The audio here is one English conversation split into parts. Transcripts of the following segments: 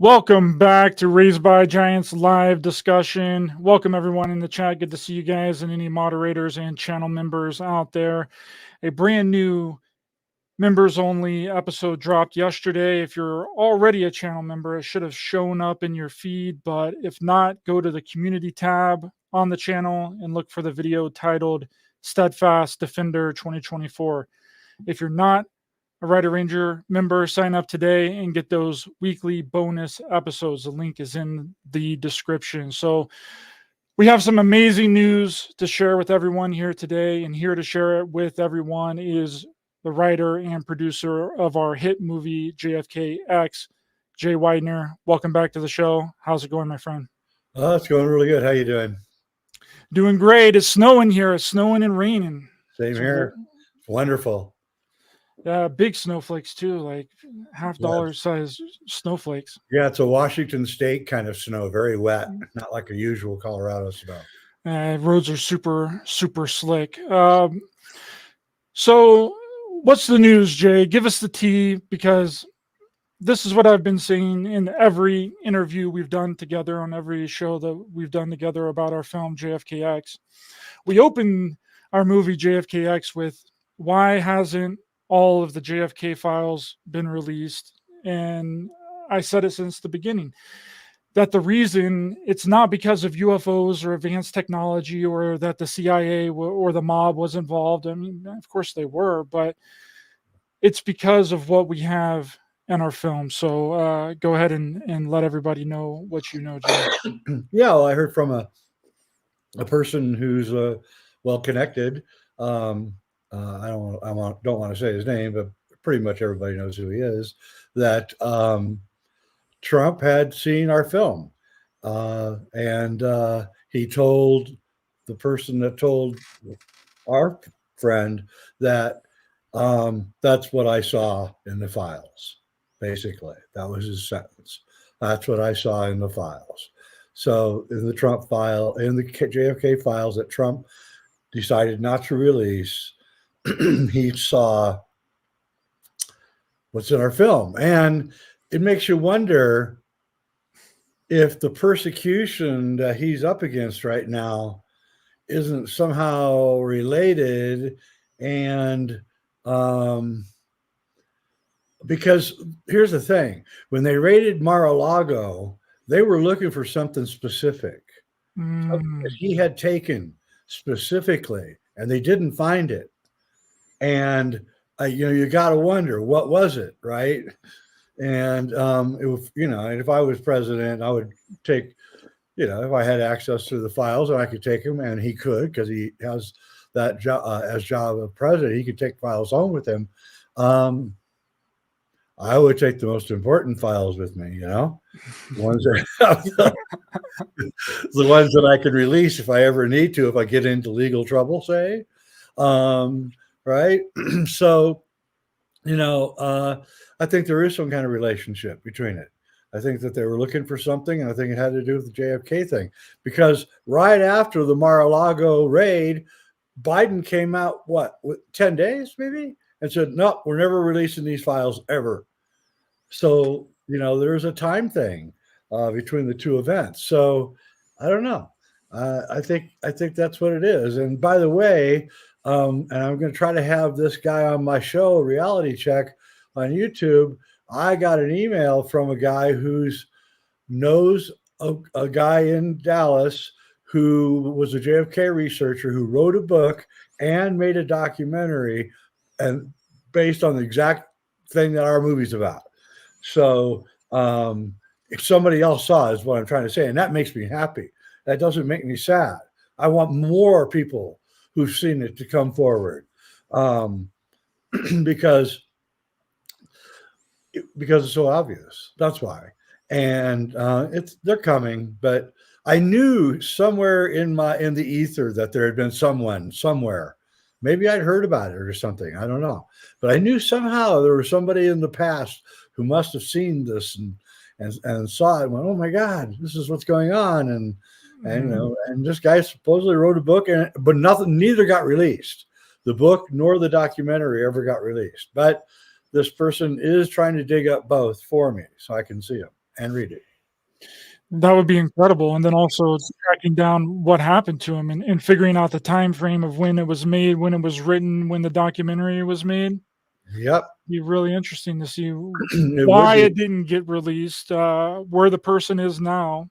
Welcome back to Raised by Giants live discussion. Welcome everyone in the chat. Good to see you guys and any moderators and channel members out there. A brand new members only episode dropped yesterday. If you're already a channel member, it should have shown up in your feed, but if not, go to the community tab on the channel and look for the video titled Steadfast Defender 2024. If you're not a Rider Ranger member, sign up today and get those weekly bonus episodes. The link is in the description. So we have some amazing news to share with everyone here today, and here to share it with everyone is the writer and producer of our hit movie JFK X, Jay Weidner. Welcome back to the show. How's it going, my friend? Oh, it's going really good. How you doing? Doing great. It's snowing here. It's snowing and raining. Same here. Wonderful. Big snowflakes too, like $50 size snowflakes. Yeah, it's a Washington State kind of snow, very wet, not like a usual Colorado snow. Roads are super slick. So what's the news, Jay? Give us the tea, because this is what I've been saying in every interview we've done together, on every show that we've done together about our film JFK X. We opened our movie JFK X with, why hasn't all of the JFK files been released? And I said it since the beginning, that the reason, it's not because of UFOs or advanced technology, or that the CIA or the mob was involved. I mean, of course they were, but it's because of what we have in our film. So go ahead and let everybody know what you know, Jay. Yeah, well, I heard from a person who's well connected. I don't want to say his name, but pretty much everybody knows who he is, that Trump had seen our film. And he told the person that told our friend that that's what I saw in the files. Basically, that was his sentence. That's what I saw in the files. So in the Trump file, in the JFK files that Trump decided not to release, he saw what's in our film. And it makes you wonder if the persecution that he's up against right now isn't somehow related. And because here's the thing, when they raided Mar-a-Lago, they were looking for something specific. Something that he had taken specifically, and they didn't find it. And you got to wonder, what was it, right? And it was, and if I was president, I would take, if I had access to the files, and I could take them, and he could, because he has that job as job of president, he could take files home with him. I would take the most important files with me, the ones that the ones that I could release if I ever need to, if I get into legal trouble, say. Right. So, I think there is some kind of relationship between it. I think that they were looking for something, and I think it had to do with the JFK thing, because right after the Mar-a-Lago raid, Biden came out, with 10 days maybe, and said, no, we're never releasing these files ever. So, there's a time thing between the two events. So I don't know. I think that's what it is. And by the way, and I'm going to try to have this guy on my show, Reality Check, on YouTube. I got an email from a guy who knows a guy in Dallas who was a JFK researcher, who wrote a book and made a documentary, and based on the exact thing that our movie's about. So if somebody else saw it, is what I'm trying to say, and that makes me happy. That doesn't make me sad. I want more people who've seen it to come forward, because it's so obvious. That's why. And they're coming, but I knew somewhere in the ether that there had been someone somewhere. Maybe I'd heard about it or something. I don't know. But I knew somehow there was somebody in the past who must have seen this and saw it and went, oh my God, this is what's going on. And this guy supposedly wrote a book, but neither got released. The book nor the documentary ever got released. But this person is trying to dig up both for me so I can see them. and read it. That would be incredible. And then also tracking down what happened to him and figuring out the time frame of when it was made, when it was written, when the documentary was made. Yep. Be really interesting to see It why would it didn't get released, where the person is now.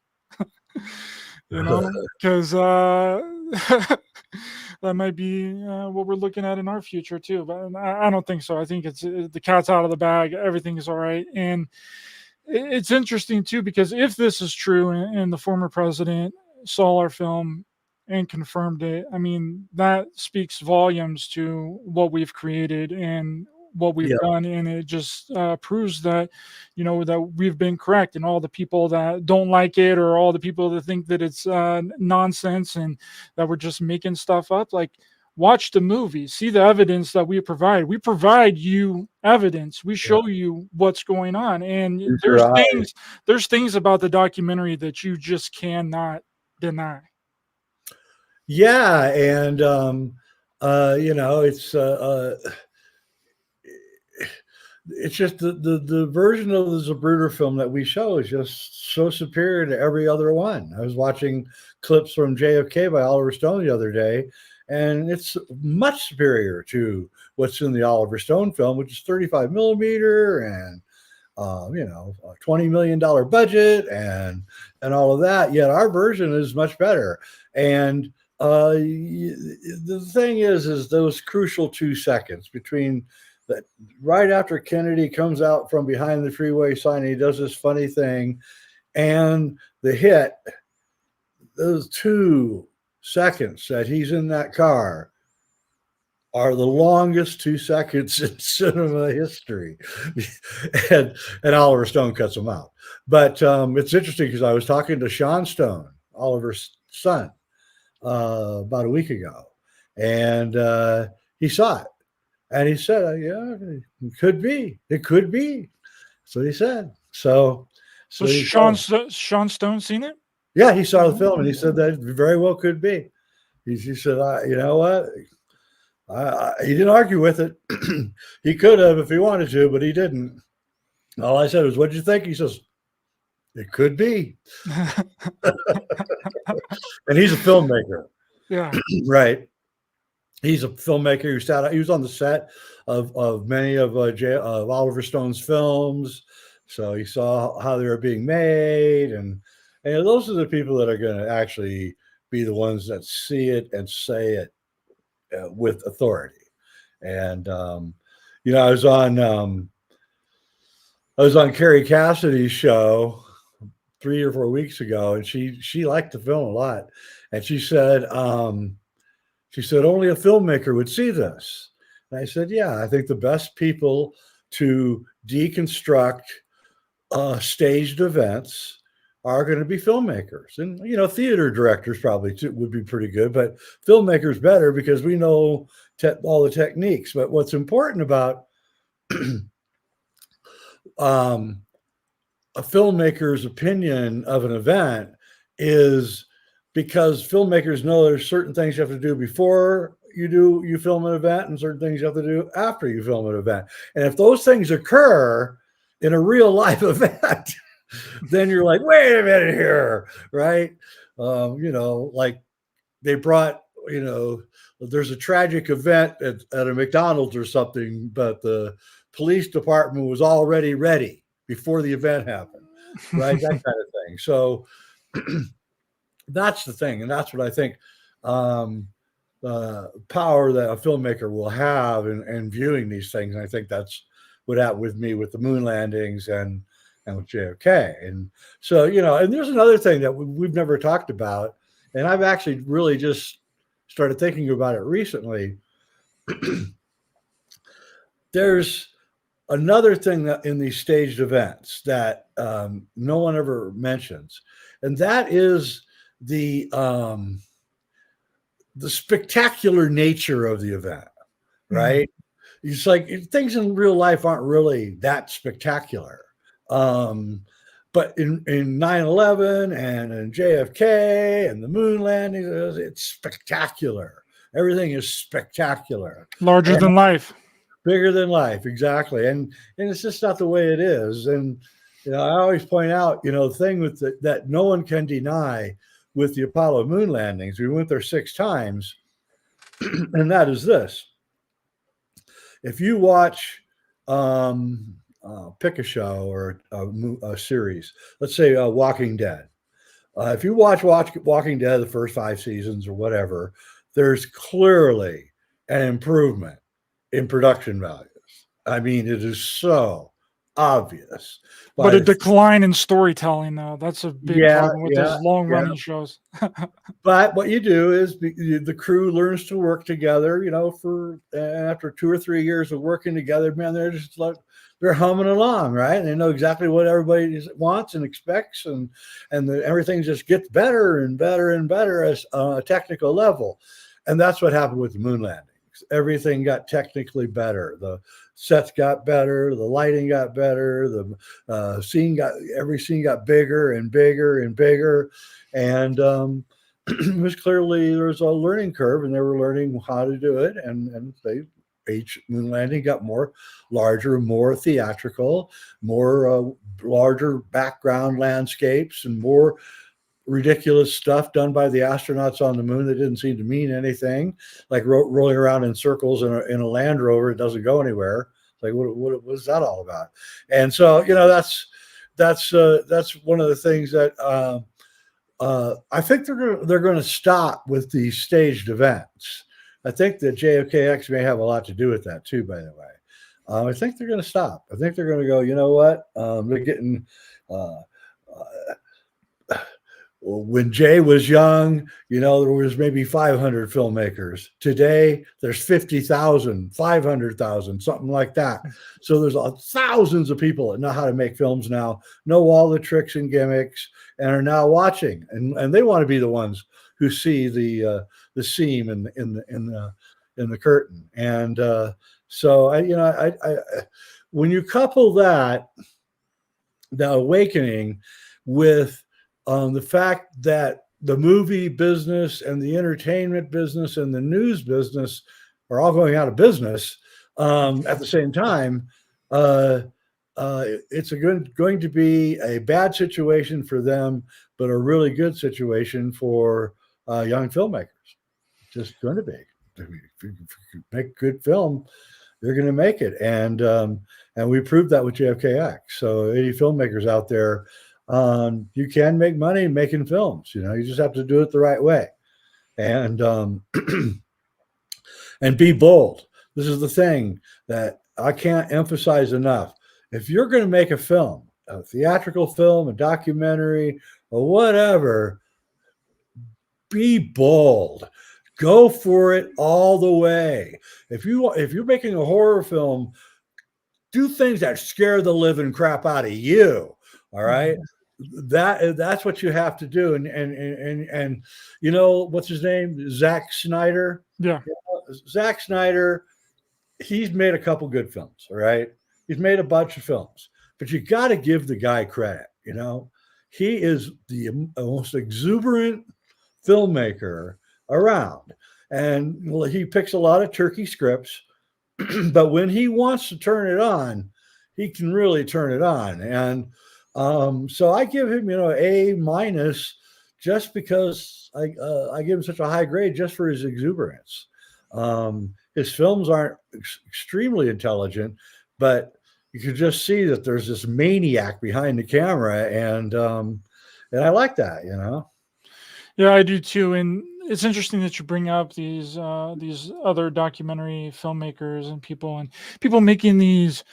You know, because that might be what we're looking at in our future too. But I don't think so. I think it's the cat's out of the bag. Everything is all right. And it's interesting too, because if this is true and the former president saw our film and confirmed it, I mean, that speaks volumes to what we've created and what we've yeah. done. And it just proves that, you know, that we've been correct. And all the people that don't like it, or all the people that think that it's nonsense and that we're just making stuff up, like, watch the movie, see the evidence that we provide. We provide you evidence. We show you what's going on. And there's things about the documentary that you just cannot deny. Yeah. And, you know, it's just the version of the Zapruder film that we show is just so superior to every other one. I was watching clips from JFK by Oliver Stone the other day, and it's much superior to what's in the Oliver Stone film, which is 35 millimeter and you know, a $20 million budget and all of that. Yet our version is much better. And the thing is those crucial 2 seconds between that, right after Kennedy comes out from behind the freeway sign, he does this funny thing, and the hit, those 2 seconds that he's in that car are the longest 2 seconds in cinema history. and Oliver Stone cuts them out. But it's interesting because I was talking to Sean Stone, Oliver's son, about a week ago, and he saw it. And he said, yeah, it could be. It could be. That's what he said. So Sean Stone seen it? Yeah, he saw the film, and he said that it very well could be. He said, you know what? He didn't argue with it. He could have if he wanted to, but he didn't. All I said was, what'd you think? He says, it could be. And he's a filmmaker. Yeah. Right. He's a filmmaker who he was on the set of many of Oliver Stone's films. So he saw how they were being made. And those are the people that are going to actually be the ones that see it and say it with authority. And, you know, I was on Carrie Cassidy's show 3 or 4 weeks ago, and she liked the film a lot. And she said only a filmmaker would see this. And I said, yeah, I think the best people to deconstruct staged events are going to be filmmakers. And, you know, theater directors probably too, would be pretty good, but filmmakers better because we know all the techniques. But what's important about a filmmaker's opinion of an event is because filmmakers know there's certain things you have to do before you film an event and certain things you have to do after you film an event. And if those things occur in a real life event, then you're like, wait a minute here, right? You know, like they brought, you know, there's a tragic event at a McDonald's or something, but the police department was already ready before the event happened, right? That kind of thing. So that's the thing. And that's what I think power that a filmmaker will have in viewing these things. And I think that's what happened with me with the moon landings and with JFK. And so, you know, and there's another thing that we've never talked about, and I've actually really just started thinking about it recently. There's another thing that in these staged events that no one ever mentions, and that is the spectacular nature of the event, right? Mm-hmm. It's like things in real life aren't really that spectacular. But in 9/11 and in JFK and the moon landing, it's spectacular. Everything is spectacular. Larger than life. Bigger than life, exactly. And it's just not the way it is. And I always point out, the thing with that no one can deny with the Apollo moon landings. We went there 6 times, and that is this. If you watch, pick a show or a series, let's say Walking Dead. If you watch Walking Dead, the first 5 seasons or whatever, there's clearly an improvement in production values. I mean, it is so obvious. But a decline in storytelling, though. That's a big problem with those long-running shows. But what you do is the crew learns to work together, for after 2 or 3 years of working together, man, they're just like, they're humming along, right? And they know exactly what everybody wants and expects, and everything just gets better and better and better as on a technical level. And that's what happened with the moon landings. Everything got technically better. The sets got better. The lighting got better. The every scene got bigger and bigger and bigger. And it was clearly there was a learning curve, and they were learning how to do it. And each moon landing got larger, more theatrical, more larger background landscapes, and more ridiculous stuff done by the astronauts on the moon that didn't seem to mean anything, like rolling around in circles in a Land Rover. It doesn't go anywhere. Like, what was that all about? And so, that's one of the things that I think they're going to stop with these staged events. I think that JFK X may have a lot to do with that too, by the way. I think they're going to stop. I think they're going to go, you know what? They're getting, when Jay was young, there was maybe 500 filmmakers. Today, there's 50,000, 500,000, something like that. So there's thousands of people that know how to make films now, know all the tricks and gimmicks, and are now watching. And they want to be the ones who see the seam in the curtain. And so when you couple that, the awakening, with the fact that the movie business and the entertainment business and the news business are all going out of business at the same time, it's going to be a bad situation for them, but a really good situation for young filmmakers. It's just going to be. If you make good film, you're going to make it, and we proved that with JFK X. So any filmmakers out there, you can make money making films. You just have to do it the right way, and and be bold. This is the thing that I can't emphasize enough. If you're going to make a film, a theatrical film, a documentary, or whatever, be bold. Go for it all the way. If you're making a horror film, do things that scare the living crap out of you. All right. That's what you have to do. And what's his name? Zack Snyder. Yeah. Zack Snyder, he's made a couple good films. All right. He's made a bunch of films, but you got to give the guy credit. He is the most exuberant filmmaker around, and he picks a lot of turkey scripts, but when he wants to turn it on, he can really turn it on. And so I give him, A- just because I give him such a high grade just for his exuberance. His films aren't extremely intelligent, but you can just see that there's this maniac behind the camera, and I like that, Yeah, I do too. And it's interesting that you bring up these other documentary filmmakers and people making these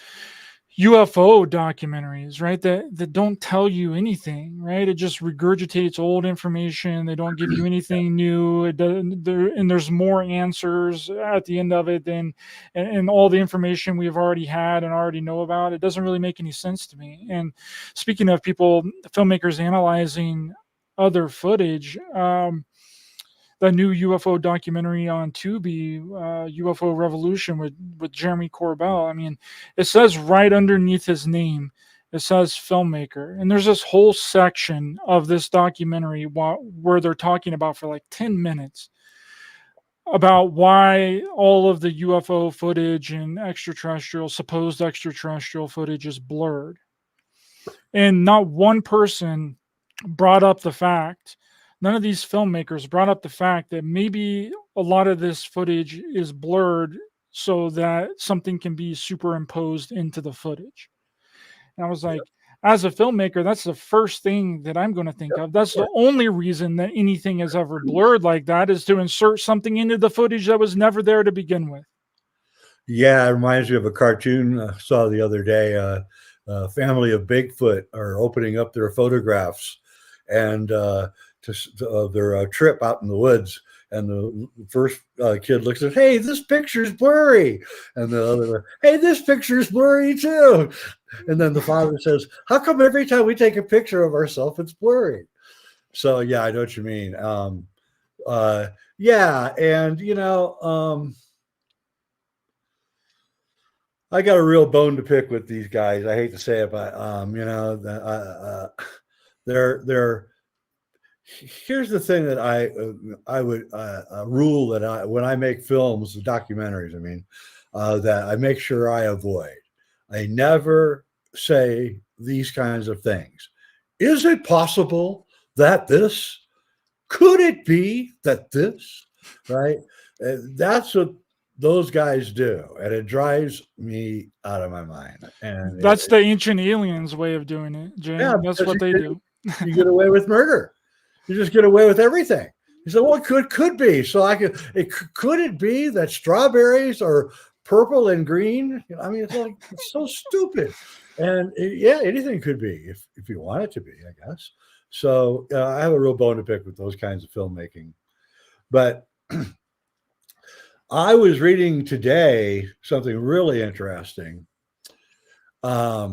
UFO documentaries, right? That don't tell you anything, right? It just regurgitates old information. They don't give you anything new. And there's more answers at the end of it than and all the information we've already had and already know about. It doesn't really make any sense to me. And speaking of filmmakers analyzing other footage, the new UFO documentary on Tubi, UFO Revolution with Jeremy Corbell. I mean, it says right underneath his name, it says filmmaker. And there's this whole section of this documentary where they're talking about for like 10 minutes about why all of the UFO footage and supposed extraterrestrial footage is blurred. And not one person brought up the fact, none of these filmmakers brought up the fact that maybe a lot of this footage is blurred so that something can be superimposed into the footage. And I was like, as a filmmaker, that's the first thing that I'm going to think of. That's the only reason that anything is ever blurred like that, is to insert something into the footage that was never there to begin with. Yeah, it reminds me of a cartoon I saw the other day. A family of Bigfoot are opening up their photographs and to their trip out in the woods. And the first kid looks at, hey, this picture's blurry. And the other, hey, this picture's blurry too. And then the father says, how come every time we take a picture of ourselves, it's blurry? So, yeah, I know what you mean. Yeah. And, you know, I got a real bone to pick with these guys. I hate to say it, but, you know, they're, here's the thing that I would rule that when I make films, documentaries, I mean, that I make sure I avoid. I never say these kinds of things. Is it possible that this? Could it be that this? Right? That's what those guys do, and it drives me out of my mind. And that's the ancient aliens way of doing it, Jay. Yeah, that's what they do. You get away with murder. You just get away with everything. You say, well, it could be. So could it be that strawberries are purple and green? I mean, it's so stupid. And yeah, anything could be if you want it to be, I guess. So I have a real bone to pick with those kinds of filmmaking. But I was reading today something really interesting. I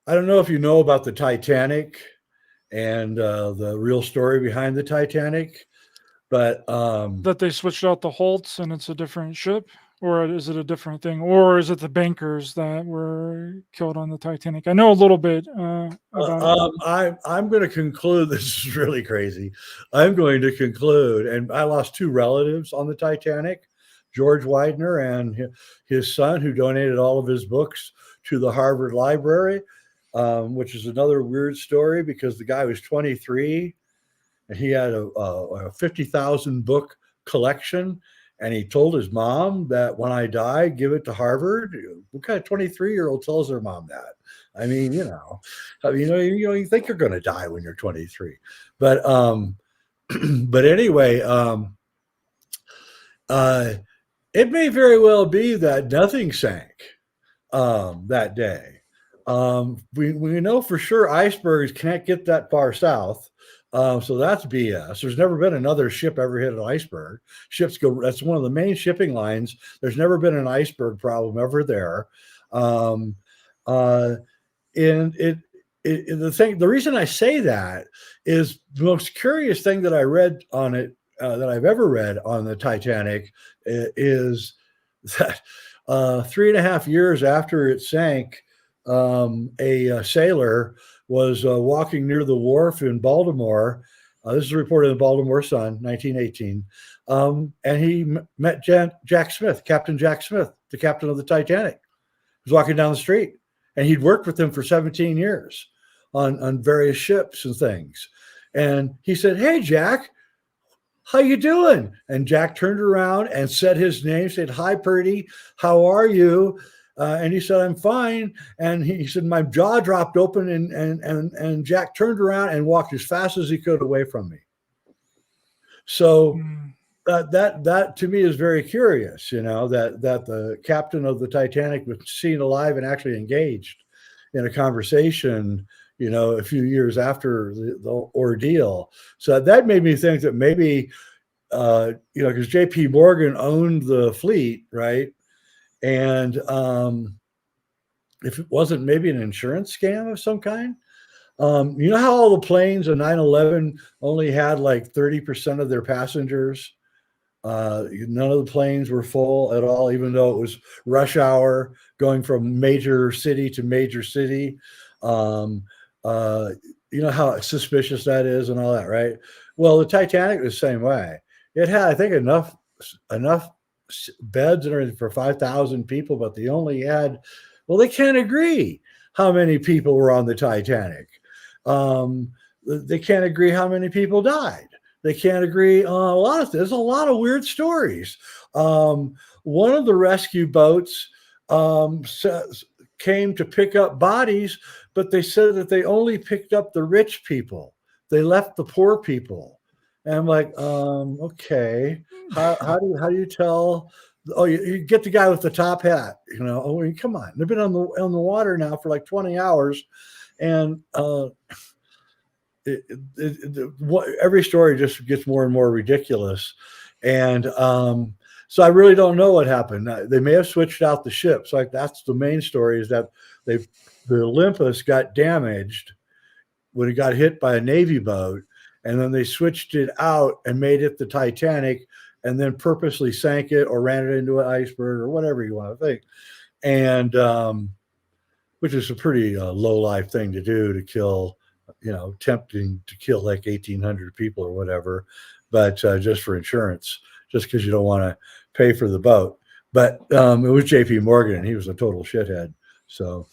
don't know if you know about the Titanic and the real story behind the Titanic, but that they switched out the Holtz and it's a different ship, or is it a different thing, or is it the bankers that were killed on the Titanic? I know a little bit about it. I'm going to conclude. This is really crazy. I'm going to conclude, and I lost two relatives on the Titanic, George Weidner and his son, who donated all of his books to the Harvard Library. Which is another weird story because the guy was 23 and he had a 50,000 book collection. And he told his mom that when I die, give it to Harvard. What kind of 23-year-old tells their mom that? I mean, you think you're going to die when you're 23. But but anyway, it may very well be that nothing sank that day. We know for sure icebergs can't get that far south. So that's BS. There's never been another ship ever hit an iceberg. Ships go, that's one of the main shipping lines. There's never been an iceberg problem ever there. And the reason I say that is the most curious thing that I read on it, that I've ever read on the Titanic is that 3.5 years after it sank, a sailor was walking near the wharf in Baltimore. This is reported in the Baltimore Sun, 1918. And he met Jack Smith, Captain Jack Smith, the captain of the Titanic. He was walking down the street, and he'd worked with him for 17 years on various ships and things. And he said, hey, Jack, how you doing? And Jack turned around and said his name, said, hi, Purdy, how are you? And he said, I'm fine. And he said, my jaw dropped open, and Jack turned around and walked as fast as he could away from me. So that to me is very curious, that the captain of the Titanic was seen alive and actually engaged in a conversation, a few years after the ordeal. So that made me think that maybe, because J.P. Morgan owned the fleet, right? And if it wasn't maybe an insurance scam of some kind, you know how all the planes in 9/11 only had like 30% of their passengers? None of the planes were full at all, even though it was rush hour going from major city to major city. You know how suspicious that is and all that, right? Well, the Titanic was the same way. It had, I think, enough beds and everything for 5,000 people, but they only had, well, they can't agree. how many people were on the Titanic. They can't agree how many people died. They can't agree on a lot of, there's a lot of weird stories. One of the rescue boats came to pick up bodies, but they said that they only picked up the rich people. They left the poor people. And I'm like, okay, how do you tell? Oh, you get the guy with the top hat, you know? Oh, I mean, come on, they've been on the water now for like 20 hours, and every story just gets more and more ridiculous. And so I really don't know what happened. They may have switched out the ships. Like, that's the main story, is that the Olympus got damaged when it got hit by a Navy boat, and then they switched it out and made it the Titanic, and then purposely sank it or ran it into an iceberg or whatever you want to think. And which is a pretty low life thing to do, to kill, you know, tempting to kill like 1,800 people or whatever, but just for insurance, just because you don't want to pay for the boat. But it was JP Morgan, and he was a total shithead. So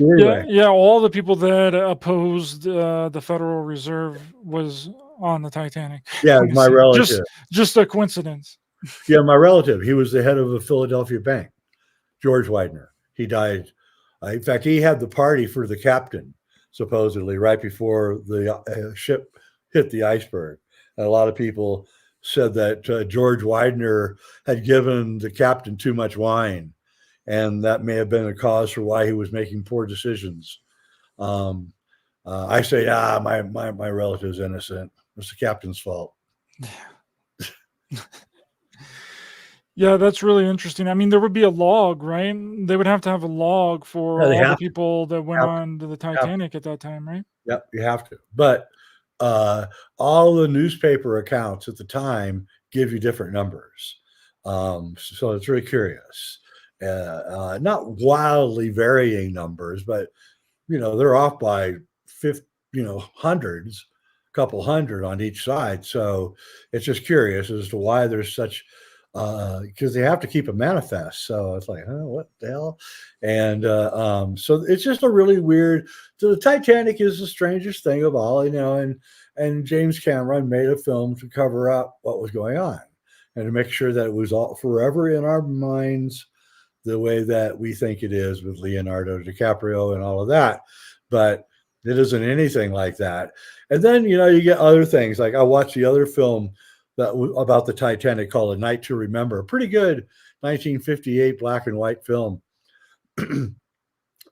anyway. Yeah, all the people that opposed the Federal Reserve was on the Titanic. Yeah, my relative. Just a coincidence. Yeah, my relative. He was the head of a Philadelphia bank, George Weidner. He died. In fact, he had the party for the captain, supposedly, right before the ship hit the iceberg. And a lot of people said that George Weidner had given the captain too much wine, and that may have been a cause for why he was making poor decisions. I say, my relative's innocent. It's the captain's fault. Yeah, that's really interesting. I mean, there would be a log, right? They would have to have a log for all the people that went on to the Titanic at that time, right? Yep, you have to. But all the newspaper accounts at the time give you different numbers. So it's really curious. Not wildly varying numbers, but, you know, they're off by hundreds, a couple hundred on each side. So it's just curious as to why there's such, because they have to keep a manifest. So it's like, what the hell? And so it's just a really weird. So the Titanic is the strangest thing of all, you know, and James Cameron made a film to cover up what was going on and to make sure that it was all forever in our minds the way that we think it is, with Leonardo DiCaprio and all of that. But it isn't anything like that. And then, you know, you get other things. Like, I watched the other film about the Titanic called A Night to Remember, a pretty good 1958 black and white film,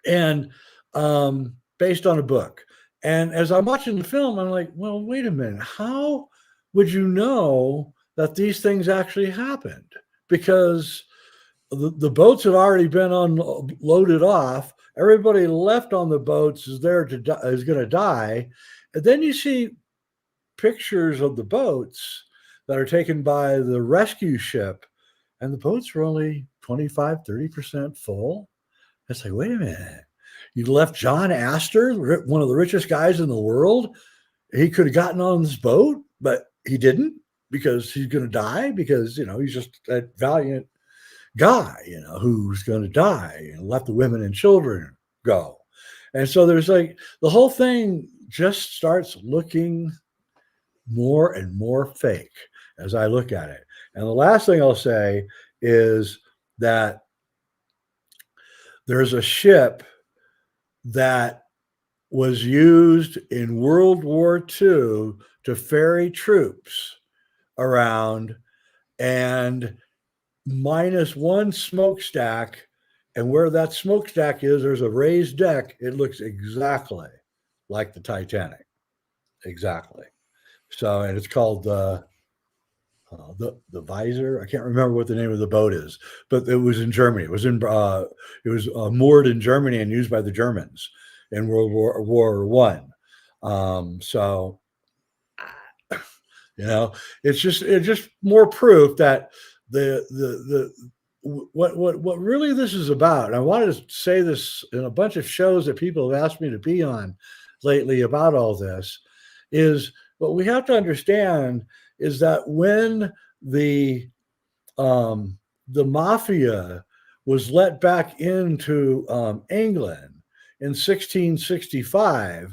and based on a book. And as I'm watching the film, I'm like, well, wait a minute, how would you know that these things actually happened? Because the boats had already been loaded off. Everybody left on the boats is going to die. And then you see pictures of the boats that are taken by the rescue ship, and the boats were only 25-30% full. It's like, wait a minute, you left John Astor, one of the richest guys in the world. He could have gotten on this boat, but he didn't, because he's going to die, because, you know, he's just a valiant guy, you know, who's going to die, and let the women and children go. And so there's like, the whole thing just starts looking more and more fake as I look at it. And the last thing I'll say is that there's a ship that was used in World War II to ferry troops around, and minus one smokestack, and where that smokestack is, there's a raised deck. It looks exactly like the Titanic. Exactly. So, and it's called the Visor. I can't remember what the name of the boat is, but it was in Germany. It was moored in Germany and used by the Germans in World War I. So, you know, it's just more proof that what really this is about. And I wanted to say this in a bunch of shows that people have asked me to be on lately about all this, is what we have to understand is that when the mafia was let back into England, in 1665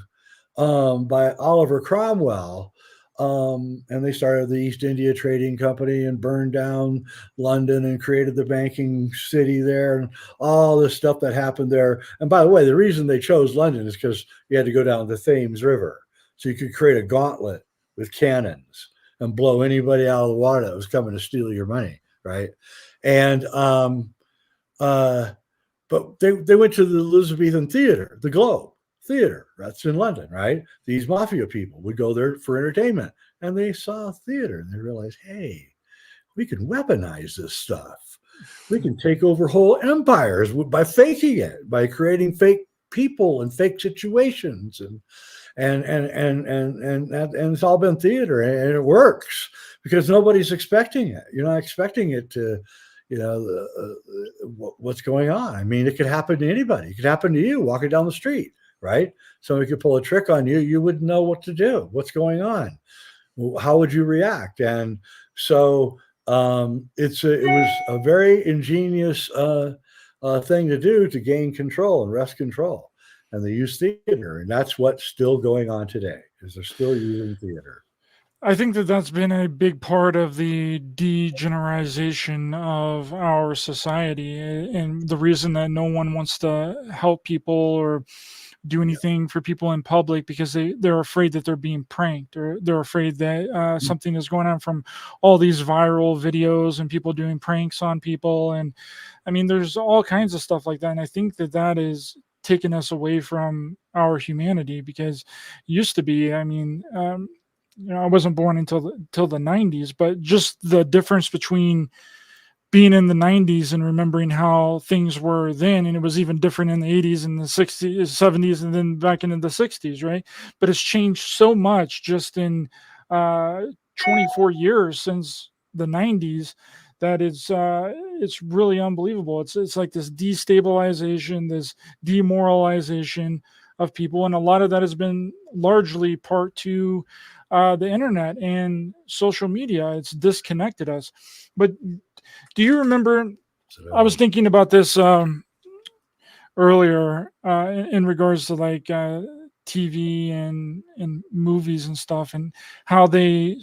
by Oliver Cromwell. And they started the East India Trading Company and burned down London and created the banking city there and all this stuff that happened there. And by the way, the reason they chose London is because you had to go down the Thames River. So you could create a gauntlet with cannons and blow anybody out of the water that was coming to steal your money, right? And but they went to the Elizabethan Theater, the Globe Theater. That's in London, right? These mafia people would go there for entertainment, and they saw theater, and they realized, hey, we can weaponize this stuff. We can take over whole empires by faking it, by creating fake people and fake situations, and it's all been theater, and it works because nobody's expecting it. You're not expecting it to. What's going on. I mean, it could happen to anybody. It could happen to you walking down the street, right? Somebody could pull a trick on you. You wouldn't know what to do. What's going on? How would you react? And so it was a very ingenious thing to do to gain control and wrest control. And they used theater, and that's what's still going on today, is they're still using theater. I think that that's been a big part of the degeneration of our society, and the reason that no one wants to help people or do anything for people in public, because they're afraid that they're being pranked, or they're afraid that something is going on from all these viral videos and people doing pranks on people. And I mean, there's all kinds of stuff like that. And I think that that is taking us away from our humanity, because it used to be, I mean, I wasn't born until the 90s, but just the difference between being in the 90s and remembering how things were then, and it was even different in the 80s and the 60s, 70s, and then back into the 60s, right? But it's changed so much just in 24 years since the 90s that it's really unbelievable. It's like this destabilization, this demoralization of people, and a lot of that has been largely part to the internet and social media. It's disconnected us. But do you remember, I was thinking about this earlier in regards to like TV and movies and stuff, and how they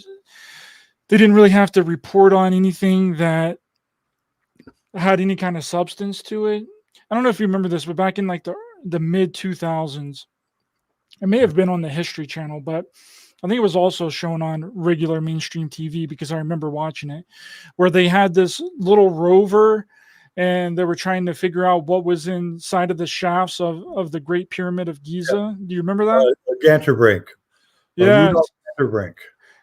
didn't really have to report on anything that had any kind of substance to it. I don't know if you remember this, but back in like the mid 2000s, it may have been on the History Channel, but I think it was also shown on regular mainstream TV, because I remember watching it, where they had this little rover and they were trying to figure out what was inside of the shafts of the Great Pyramid of Giza. Do you remember that? Ganterbrink. Yeah. Ganterbrink.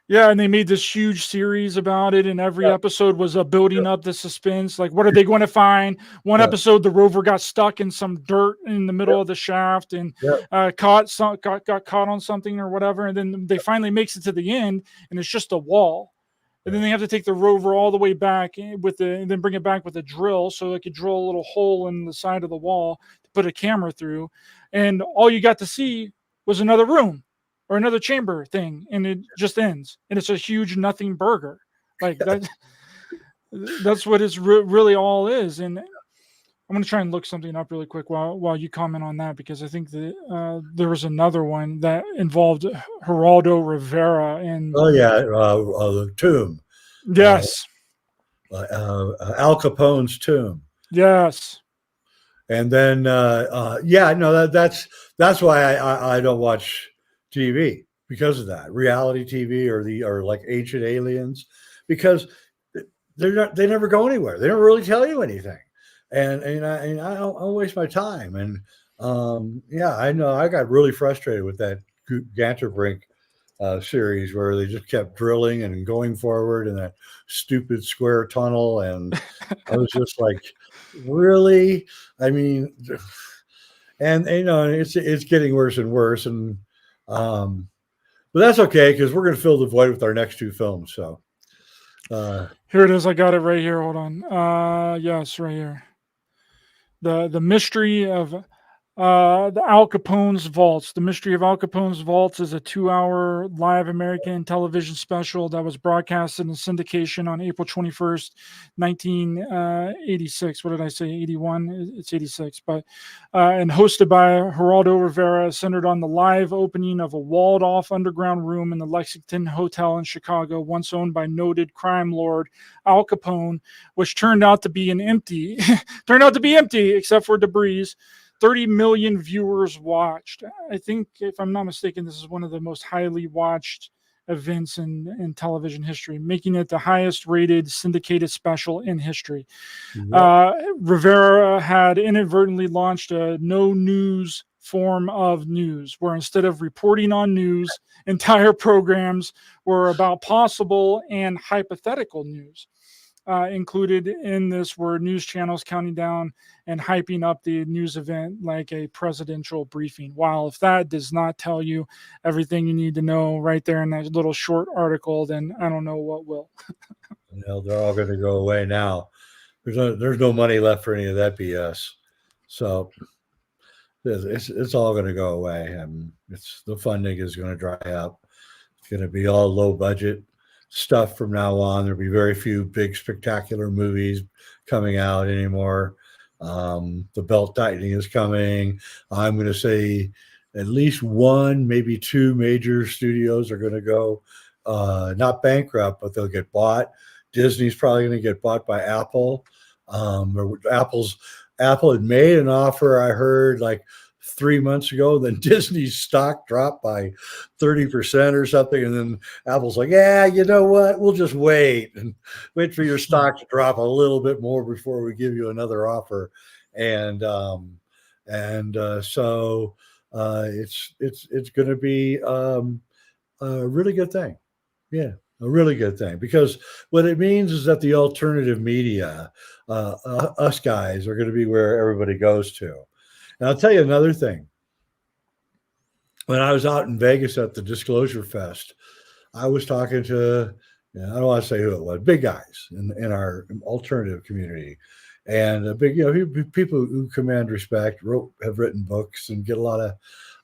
Yeah, and they made this huge series about it, and every episode was building up the suspense. Like, what are they going to find? One episode, the rover got stuck in some dirt in the middle of the shaft and got caught on something or whatever. And then they finally makes it to the end, and it's just a wall. And then they have to take the rover all the way back and then bring it back with a drill, so they could drill a little hole in the side of the wall to put a camera through. And all you got to see was another room or another chamber thing, and it just ends, and it's a huge nothing burger. Like that. That's what it's really all is. And I'm going to try and look something up really quick while you comment on that, because I think that there was another one that involved Geraldo Rivera and the tomb. Yes. Al Capone's tomb. Yes. And then that's why I don't watch TV, because of that. Reality TV or like Ancient Aliens, because they never go anywhere. They don't really tell you anything, and I don't waste my time. And I know I got really frustrated with that Ganterbrink series, where they just kept drilling and going forward in that stupid square tunnel, and I was just like, really? I mean, and it's getting worse and worse, and but that's okay, because we're going to fill the void with our next two films. So here it is. I got it right here. Hold on. Yes, right here. The mystery of The Al Capone's Vaults. The Mystery of Al Capone's Vaults is a 2-hour live American television special that was broadcasted in syndication on April 21st, 1986. What did I say? 81? It's 86. But and hosted by Geraldo Rivera, centered on the live opening of a walled-off underground room in the Lexington Hotel in Chicago, once owned by noted crime lord Al Capone, which turned out to be empty except for debris. 30 million viewers watched. I think, if I'm not mistaken, this is one of the most highly watched events in television history, making it the highest rated syndicated special in history. Rivera had inadvertently launched a no news form of news, where instead of reporting on news, entire programs were about possible and hypothetical news. Included in this were news channels counting down and hyping up the news event like a presidential briefing. Wow, if that does not tell you everything you need to know right there in that little short article, then I don't know what will. They're all going to go away now. There's no money left for any of that BS. So it's all going to go away. The funding is going to dry up. It's going to be all low budget stuff from now on. There'll be very few big spectacular movies coming out anymore. The belt tightening is coming. I'm going to say at least one, maybe two major studios are going to go not bankrupt, but they'll get bought. Disney's probably going to get bought by Apple. Apple had made an offer, I heard, like 3 months ago. Then Disney's stock dropped by 30% or something, and then Apple's like, yeah, you know what, we'll just wait for your stock to drop a little bit more before we give you another offer. And so it's going to be a really good thing. Yeah, a really good thing, because what it means is that the alternative media, us guys, are going to be where everybody goes to. And I'll tell you another thing. When I was out in Vegas at the Disclosure Fest, I was talking to, I don't want to say who it was, big guys in our alternative community, and big, people who command respect, have written books, and get a lot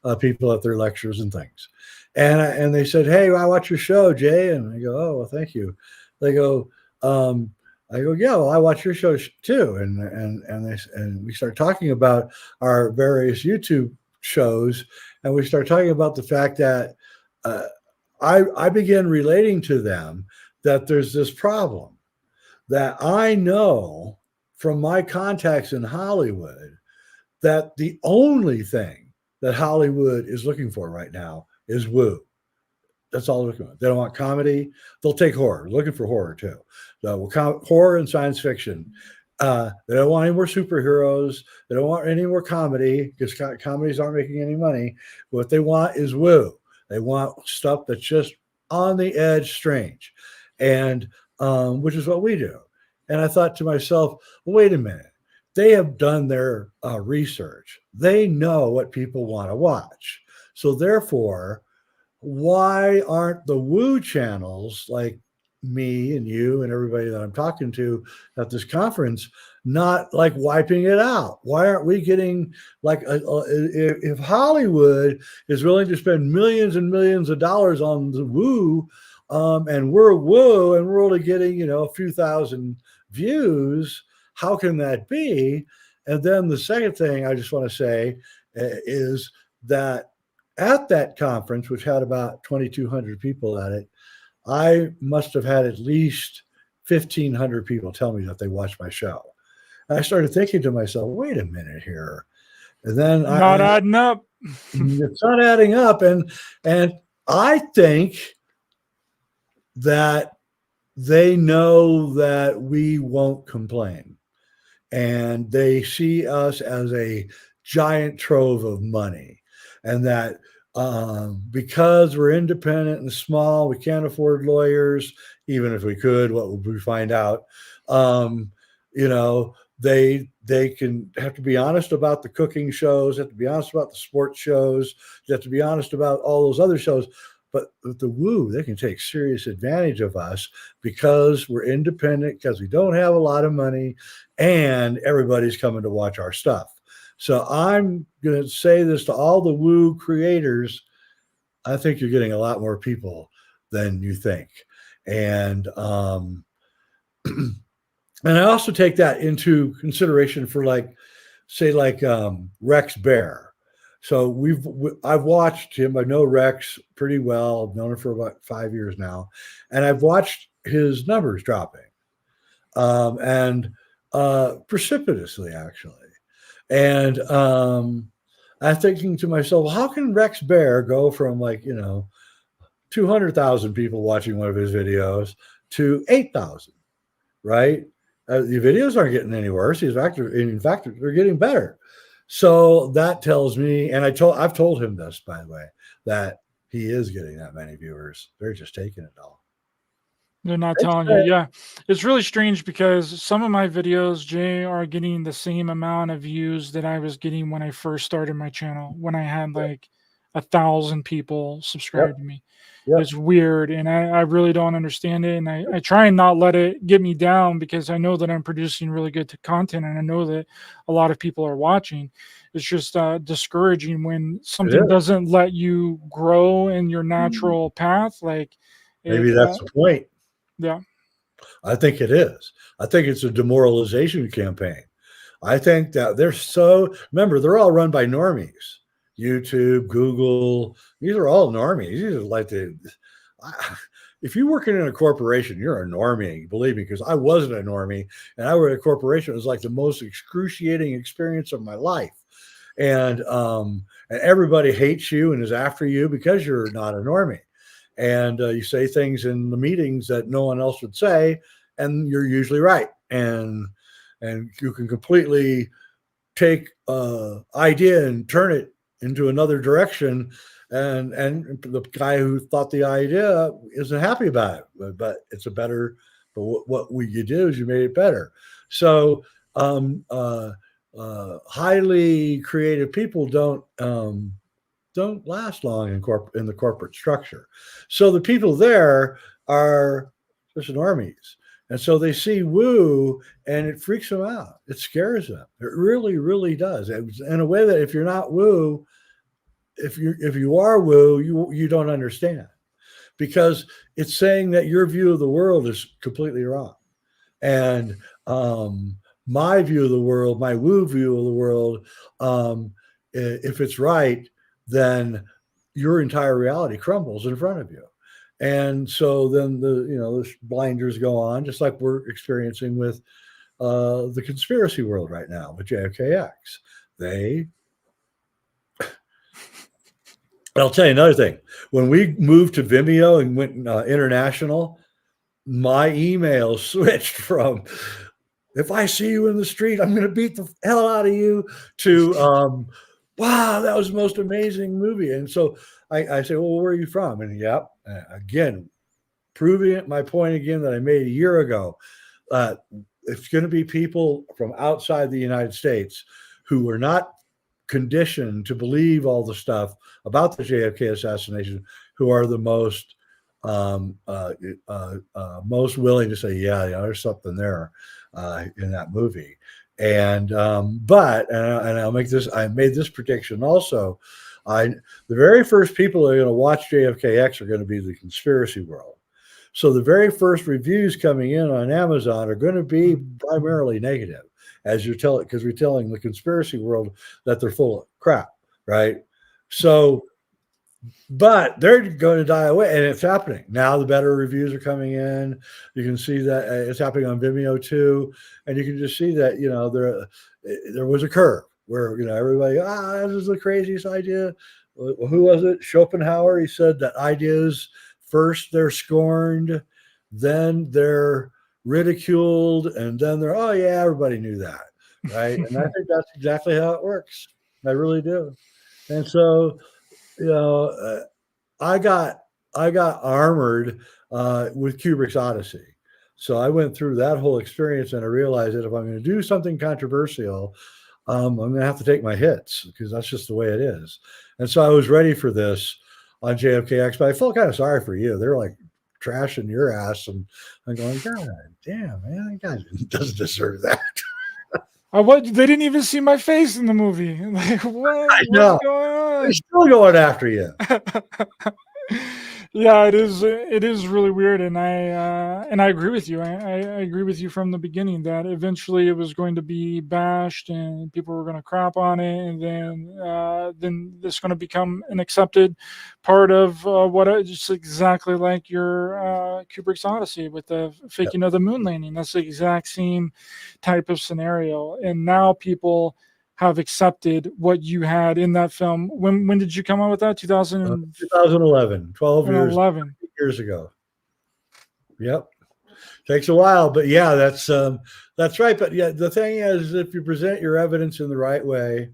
of people at their lectures and things. And they said, hey, I watch your show, Jay. And I go, oh, well, thank you. They go, I go, yeah, well, I watch your show too. And we start talking about our various YouTube shows, and we start talking about the fact that I began relating to them that there's this problem that I know from my contacts in Hollywood, that the only thing that Hollywood is looking for right now is woo. That's all they're looking for. They don't want comedy. They'll take horror. They're looking for horror too. So horror and science fiction. They don't want any more superheroes. They don't want any more comedy, because comedies aren't making any money. What they want is woo. They want stuff that's just on the edge, strange, and which is what we do. And I thought to myself, wait a minute. They have done their research. They know what people want to watch. So therefore, why aren't the woo channels like me and you and everybody that I'm talking to at this conference not like wiping it out? Why aren't we getting like if Hollywood is willing to spend millions and millions of dollars on the woo, and we're woo and we're only getting a few thousand views, how can that be? And then the second thing I just want to say is that at that conference, which had about 2,200 people at it, I must have had at least 1,500 people tell me that they watched my show. And I started thinking to myself, wait a minute here. And then Adding up. It's not adding up. And I think that they know that we won't complain. And they see us as a giant trove of money. And that because we're independent and small, we can't afford lawyers. Even if we could, what would we find out? They can have to be honest about the cooking shows, have to be honest about the sports shows, they have to be honest about all those other shows. But with the woo, they can take serious advantage of us because we're independent, because we don't have a lot of money, and everybody's coming to watch our stuff. So I'm going to say this to all the woo creators. I think you're getting a lot more people than you think. And and I also take that into consideration for say Rex Bear. So I've watched him. I know Rex pretty well. I've known him for about 5 years now, and I've watched his numbers dropping, and precipitously actually. And I'm thinking to myself, well, how can Rex Bear go from 200,000 people watching one of his videos to 8,000, right? The videos aren't getting any worse. In fact, they're getting better. So that tells me, and I've told him this, by the way, that he is getting that many viewers. They're just taking it all. They're not telling you. Yeah. It's really strange because some of my videos, Jay, are getting the same amount of views that I was getting when I first started my channel, when I had like 1,000 people subscribe to me. Yep. It's weird, and I really don't understand it. And I try and not let it get me down, because I know that I'm producing really good content, and I know that a lot of people are watching. It's just discouraging when something doesn't let you grow in your natural path. Like maybe that's the point. Yeah. I think it is. I think it's a demoralization campaign. I think that remember, they're all run by normies. YouTube, Google, these are all normies. These are if you're working in a corporation, you're a normie, believe me, because I wasn't a normie, and I worked at a corporation. It was like the most excruciating experience of my life. And everybody hates you and is after you because you're not a normie. And you say things in the meetings that no one else would say, and you're usually right. And you can completely take idea and turn it into another direction. And the guy who thought the idea isn't happy about it, but it's a better. But what you do is you made it better. So highly creative people don't last long in the corporate structure. So the people there are just normies. And so they see woo and it freaks them out. It scares them. It really, really does. In a way that if you're not woo, if you are woo, you don't understand, because it's saying that your view of the world is completely wrong. And my view of the world, my woo view of the world, if it's right, then your entire reality crumbles in front of you. And so then the blinders go on, just like we're experiencing with the conspiracy world right now with JFK X. I'll tell you another thing. When we moved to Vimeo and went international, my email switched from, if I see you in the street, I'm going to beat the hell out of you, to wow, that was the most amazing movie. And so I say, well, where are you from? And again, proving my point again that I made a year ago. It's going to be people from outside the United States who were not conditioned to believe all the stuff about the JFK assassination, who are the most willing to say, yeah, there's something there in that movie. And I made this prediction also. The very first people that are going to watch JFK X are going to be the conspiracy world. So the very first reviews coming in on Amazon are going to be primarily negative, as you're telling, because we're telling the conspiracy world that they're full of crap, right? So, but they're going to die away, and it's happening now. The better reviews are coming in. You can see that it's happening on Vimeo too, and you can just see that there was a curve where everybody, this is the craziest idea. Well, who was it? Schopenhauer. He said that ideas, first they're scorned, then they're ridiculed, and then they're, oh yeah, everybody knew that, right? And I think that's exactly how it works. I really do. And so, I got armored with Kubrick's Odyssey. So I went through that whole experience, and I realized that if I'm going to do something controversial, I'm going to have to take my hits, because that's just the way it is. And so I was ready for this on JFK X, but I felt kind of sorry for you. They're like trashing your ass, and I'm going, God damn, man, that guy doesn't deserve that. What? They didn't even see my face in the movie. Like, I what's know. going They're still going after you. on? Yeah, it is. It is really weird, and I agree with you. I agree with you from the beginning that eventually it was going to be bashed, and people were going to crap on it, and then it's going to become an accepted part of just exactly like your Kubrick's Odyssey with the Yep. faking of the moon landing. That's the exact same type of scenario, and now people have accepted what you had in that film. When did you come out with that? 2011, 12 years ago. Yep. Takes a while, but yeah, that's right. But yeah, the thing is, if you present your evidence in the right way,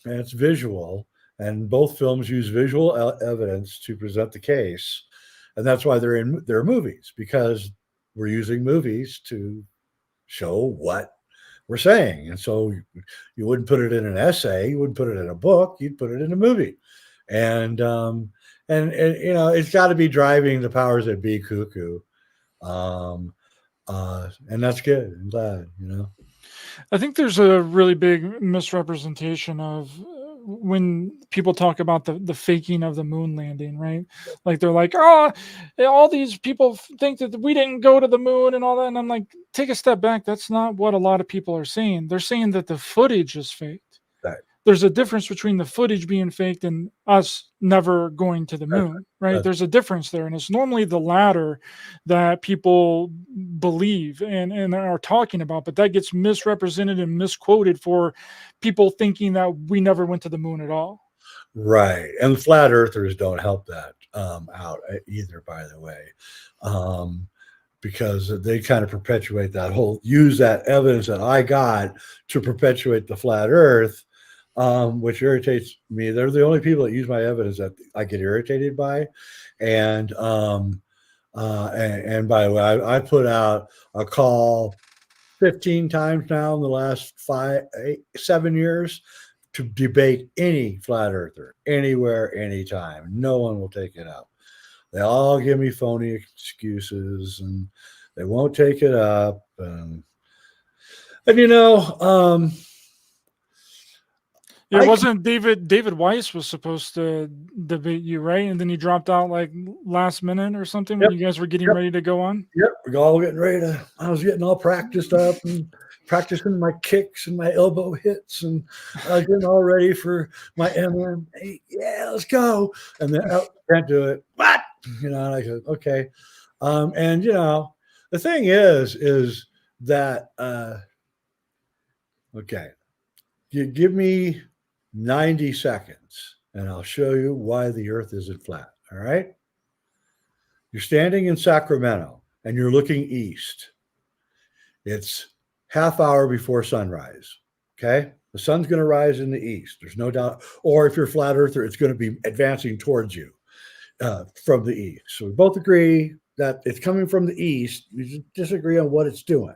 and it's visual, and both films use visual evidence to present the case, and that's why they're movies, because we're using movies to show what we're saying. And so you wouldn't put it in an essay, you wouldn't put it in a book, you'd put it in a movie. And you know, it's got to be driving the powers that be cuckoo. And that's good. I'm glad, you know. I think there's a really big misrepresentation of when people talk about the faking of the moon landing, right? Like they're like, oh, all these people think that we didn't go to the moon and all that. And I'm like, take a step back. That's not what a lot of people are saying. They're saying that the footage is faked. Right. There's a difference between the footage being faked and us never going to the moon, right? There's a difference there. And it's normally the latter that people believe and are talking about, but that gets misrepresented and misquoted for people thinking that we never went to the moon at all. Right. And the flat earthers don't help that out either, by the way. Because they kind of perpetuate that whole, use that evidence that I got to perpetuate the flat earth, which irritates me. They're the only people that use my evidence that I get irritated by. And by the way, I put out a call 15 times now in the last 7 years to debate any flat earther, anywhere, anytime. No one will take it up. They all give me phony excuses and they won't take it up. And you know, Yeah, wasn't David Weiss was supposed to debate you, right? And then he dropped out like last minute or something when you guys were getting ready to go on. Yep, we're all getting ready to. I was getting all practiced up and practicing my kicks and my elbow hits, and I was getting all ready for my MMA. Yeah, let's go. And then can't do it. What? You know, and I said, okay. And you know, the thing is that okay, you give me 90 seconds, and I'll show you why the Earth isn't flat. All right. You're standing in Sacramento and you're looking east. It's half hour before sunrise. Okay. The sun's going to rise in the east. There's no doubt. Or if you're a flat earther, it's going to be advancing towards you from the east. So we both agree that it's coming from the east. We disagree on what it's doing.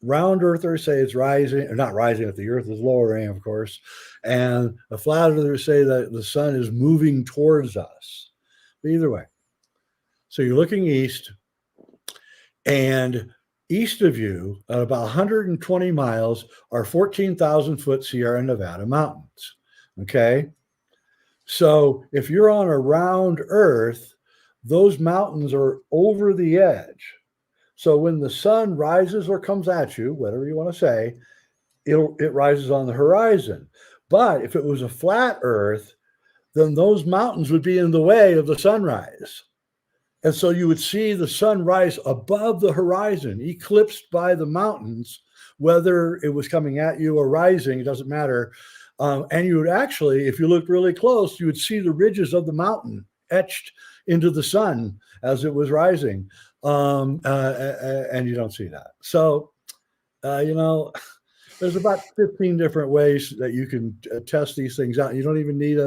Round earthers say it's rising, or not rising if the earth is lowering, of course. And the flat earthers say that the sun is moving towards us. Either way. So you're looking east, and east of you, at about 120 miles, are 14,000 foot Sierra Nevada mountains. Okay. So if you're on a round earth, those mountains are over the edge. So when the sun rises or comes at you, whatever you want to say, it rises on the horizon. But if it was a flat earth, then those mountains would be in the way of the sunrise. And so you would see the sun rise above the horizon, eclipsed by the mountains, whether it was coming at you or rising, it doesn't matter. And you would actually, if you looked really close, you would see the ridges of the mountain etched into the sun as it was rising. And you don't see that. So, you know, there's about 15 different ways that you can test these things out. You don't even need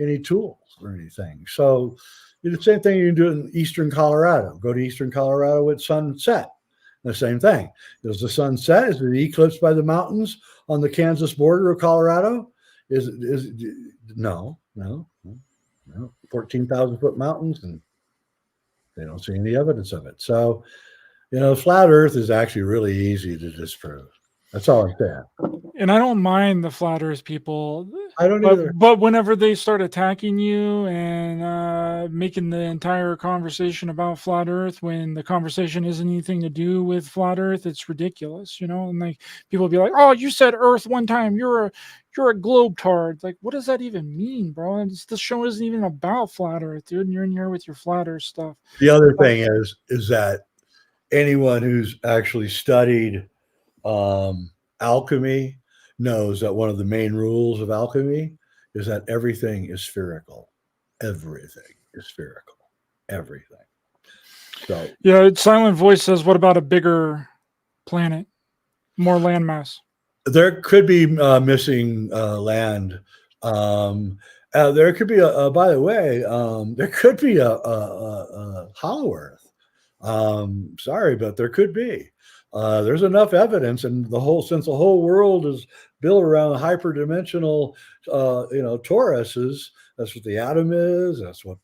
any tools or anything. So the same thing you can do in eastern Colorado. Go to eastern Colorado at sunset. The same thing. Does the sun set? Is it eclipsed by the mountains on the Kansas border of Colorado? No. 14,000 foot mountains, and they don't see any evidence of it. So You know, flat Earth is actually really easy to disprove. That's all I'm saying. And I don't mind the flat Earth people, I don't either. but whenever they start attacking you and making the entire conversation about flat Earth, when the conversation isn't anything to do with flat Earth, it's ridiculous, you know. And like people will be like, "Oh, you said Earth one time. You're a globetard." Like, what does that even mean, bro? And the show isn't even about flat Earth, dude. And you're in here with your flat Earth stuff. The other thing is that anyone who's actually studied alchemy knows that one of the main rules of alchemy is that everything is spherical. Everything is spherical. Everything. So yeah, Silent Voice says, "What about a bigger planet, more landmass?" there could be missing land. There could be by the way, there could be a hollow Earth. Sorry, but there could be. There's enough evidence, and since the whole world is built around hyperdimensional, toruses. That's what the atom is. That's what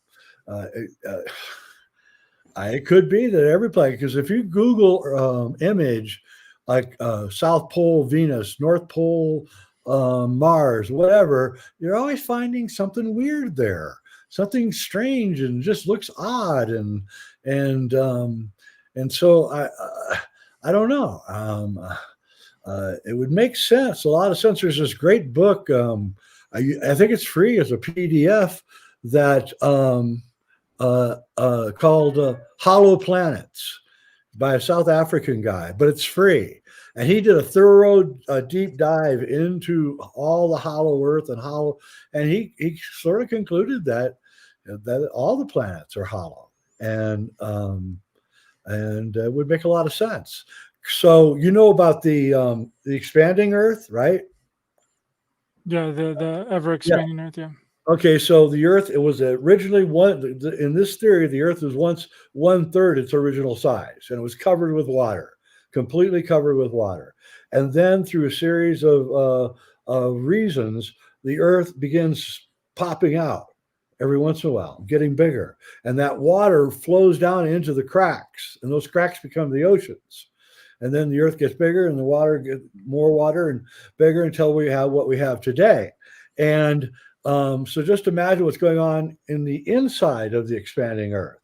it could be that every planet. Because if you Google image like South Pole Venus, North Pole Mars, whatever, you're always finding something weird there, something strange, and just looks odd, and so I don't know. It would make sense. A lot of sense. There's this great book. I think it's free as a PDF that called Hollow Planets by a South African guy, but it's free. And he did a thorough deep dive into all the hollow Earth and he sort of concluded that all the planets are hollow, and it would make a lot of sense. So you know about the expanding Earth, right? Yeah, the ever expanding Earth. Yeah. Okay, so the Earth, it was originally in this theory, the Earth was once 1/3 its original size, and it was covered with water, completely covered with water. And then through a series of reasons, the Earth begins popping out every once in a while, getting bigger. And that water flows down into the cracks, and those cracks become the oceans. And then the Earth gets bigger, and the water gets more water and bigger until we have what we have today. And so just imagine what's going on in the inside of the expanding Earth.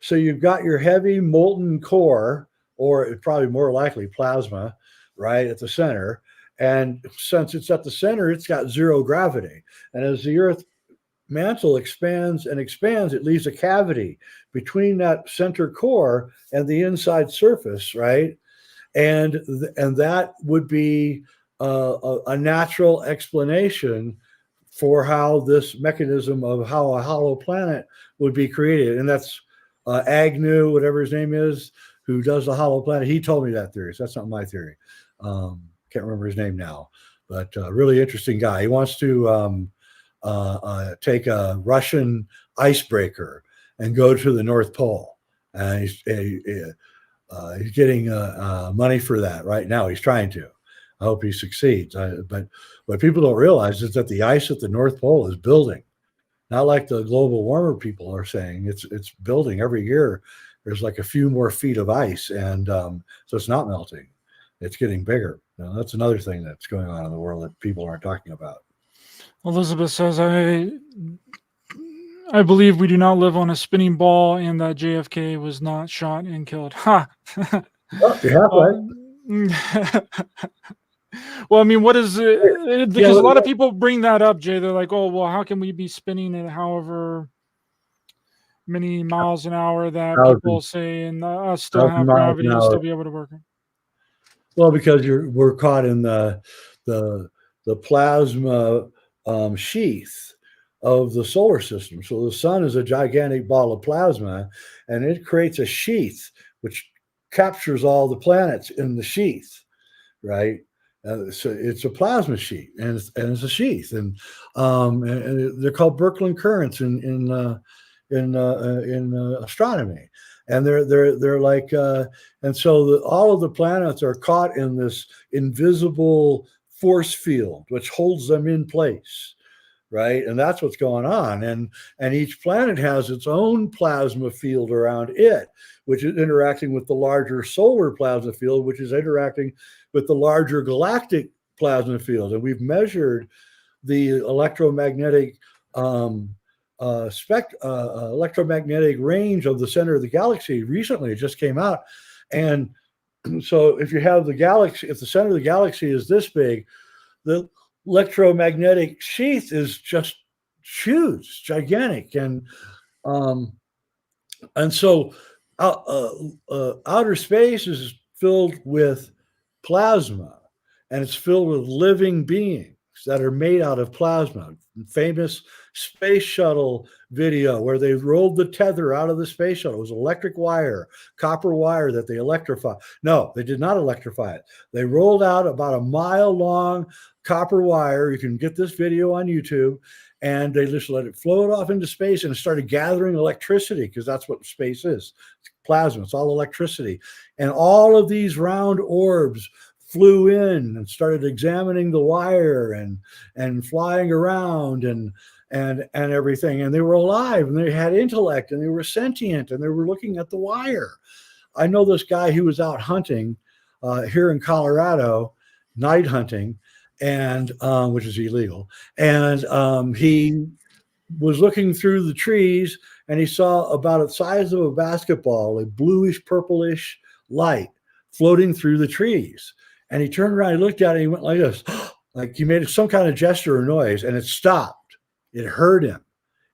So you've got your heavy molten core, or probably more likely plasma, right at the center. And since it's at the center, it's got zero gravity. And as the Earth mantle expands and expands, it leaves a cavity between that center core and the inside surface, right? And that would be a natural explanation for how this mechanism of how a hollow planet would be created. And that's Agnew, whatever his name is, who does the hollow planet. He told me that theory. So that's not my theory. Can't remember his name now, but really interesting guy. He wants to take a Russian icebreaker and go to the North Pole. And he's getting money for that right now. He's trying to. I hope he succeeds. But what people don't realize is that the ice at the North Pole is building. Not like the global warmer people are saying. It's building every year. There's like a few more feet of ice, and so it's not melting. It's getting bigger. Now, that's another thing that's going on in the world that people aren't talking about. Elizabeth says, I believe we do not live on a spinning ball, and that JFK was not shot and killed. Ha! Oh, you're halfway. Well, I mean, what is it? Because a lot of people bring that up, Jay. They're like, oh, well, how can we be spinning at however many miles an hour that people say, and us still have gravity and still be able to work? Well, because we're caught in the plasma sheath of the solar system. So the sun is a gigantic ball of plasma, and it creates a sheath which captures all the planets in the sheath, right? So it's a plasma sheet, and it's a sheath, and they're called Birkeland currents in astronomy, and they're like, and so all of the planets are caught in this invisible force field which holds them in place, right? And that's what's going on. And each planet has its own plasma field around it, which is interacting with the larger solar plasma field, which is interacting with the larger galactic plasma field. And we've measured the electromagnetic electromagnetic range of the center of the galaxy recently. It just came out. And so if you have the galaxy, if the center of the galaxy is this big, the electromagnetic sheath is just huge, gigantic. And so outer space is filled with plasma, and it's filled with living beings that are made out of plasma. Famous space shuttle video where they rolled the tether out of the space shuttle. It was electric wire, copper wire that they electrified. No, they did not electrify it. They rolled out about a mile long copper wire. You can get this video on YouTube. And they just let it float off into space, and it started gathering electricity, because that's what space is. It's plasma. It's all electricity. And all of these round orbs flew in and started examining the wire and flying around and everything. And they were alive, and they had intellect, and they were sentient, and they were looking at the wire. I know this guy who was out hunting here in Colorado, night hunting, and which is illegal. And he was looking through the trees, and he saw about the size of a basketball, a bluish purplish light floating through the trees. And he turned around, he looked at it, he went like this, like he made some kind of gesture or noise, and it stopped. It hurt him,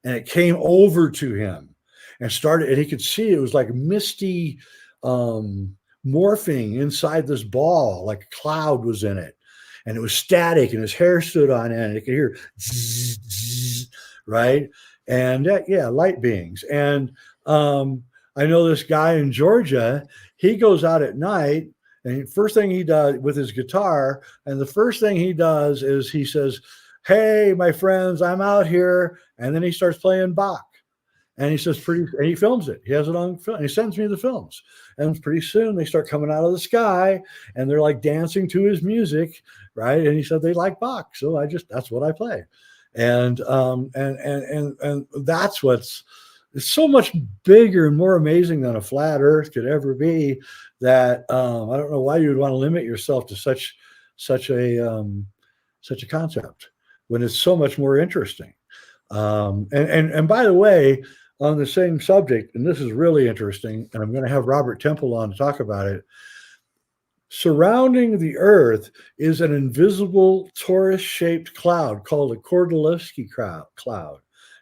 and it came over to him and started, and he could see it was like misty morphing inside this ball, like a cloud was in it. And it was static, and his hair stood on end, and you could hear zzz, zzz, right? And yeah, light beings. And I know this guy in Georgia, he goes out at night, and first thing he does with his guitar, and the first thing he does is he says, "Hey, my friends, I'm out here." And then he starts playing Bach. And he says, and he films it. He has it on film. He sends me the films. And pretty soon they start coming out of the sky, and they're like dancing to his music, right? And he said they like Bach, so that's what I play. And that's it's so much bigger and more amazing than a flat Earth could ever be. That I don't know why you would want to limit yourself to such a concept when it's so much more interesting. And by the way, on the same subject, and this is really interesting, and I'm going to have Robert Temple on to talk about it. Surrounding the Earth is an invisible torus-shaped cloud called a Kordylewski cloud,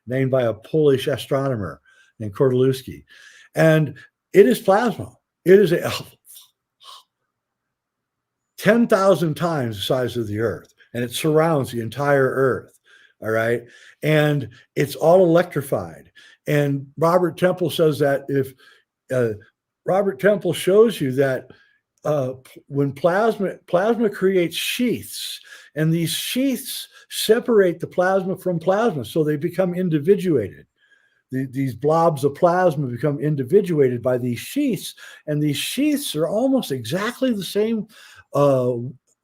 named by a Polish astronomer named Kordylewski. And it is plasma. It is 10,000 times the size of the Earth, and it surrounds the entire Earth. All right. And it's all electrified. And Robert Temple says that if Robert Temple shows you that when plasma creates sheaths, and these sheaths separate the plasma from plasma, so they become individuated. These blobs of plasma become individuated by these sheaths, and these sheaths are almost exactly the same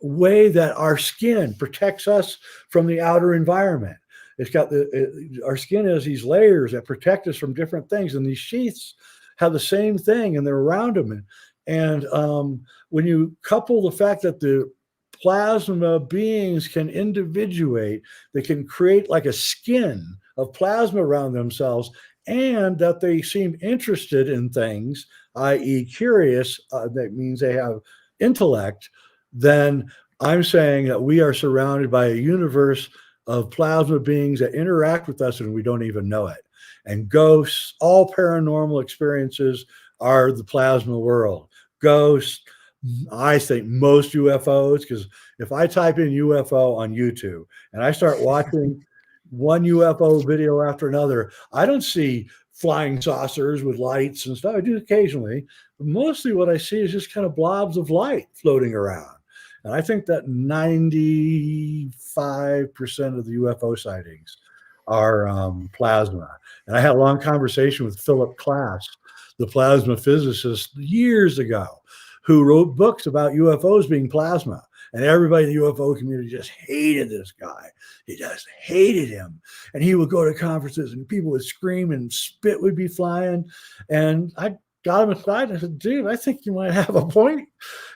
way that our skin protects us from the outer environment. It's got our skin has these layers that protect us from different things, and these sheaths have the same thing, and they're around them. And when you couple the fact that the plasma beings can individuate, they can create like a skin of plasma around themselves, and that they seem interested in things, i.e. curious, that means they have intellect, then I'm saying that we are surrounded by a universe of plasma beings that interact with us and we don't even know it. And ghosts, all paranormal experiences are the plasma world. Ghosts, I think most UFOs, because if I type in UFO on YouTube and I start watching one UFO video after another, I don't see flying saucers with lights and stuff. I do occasionally, but mostly what I see is just kind of blobs of light floating around. And I think that 95% of the UFO sightings are plasma. And I had a long conversation with Philip Klass, the plasma physicist, years ago, who wrote books about UFOs being plasma. And everybody in the UFO community just hated this guy. He just hated him. And he would go to conferences and people would scream and spit would be flying. And I got him aside and I said, dude, I think you might have a point.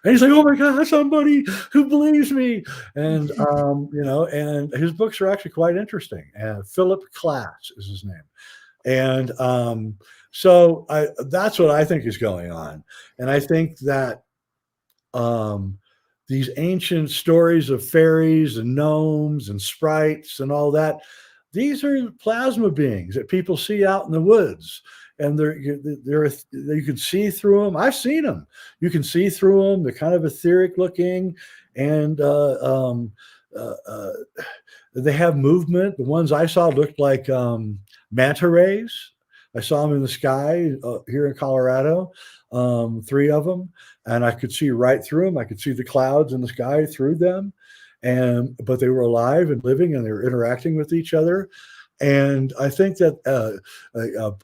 And he's like, oh my God, somebody who believes me. And, and his books are actually quite interesting. Philip Klass is his name. And so that's what I think is going on. And I think that these ancient stories of fairies and gnomes and sprites and all that, these are plasma beings that people see out in the woods. And you can see through them. I've seen them. You can see through them. They're kind of etheric looking, and they have movement. The ones I saw looked like manta rays. I saw them in the sky here in Colorado, 3 of them, and I could see right through them. I could see the clouds in the sky through them, but they were alive and living, and they were interacting with each other. And I think that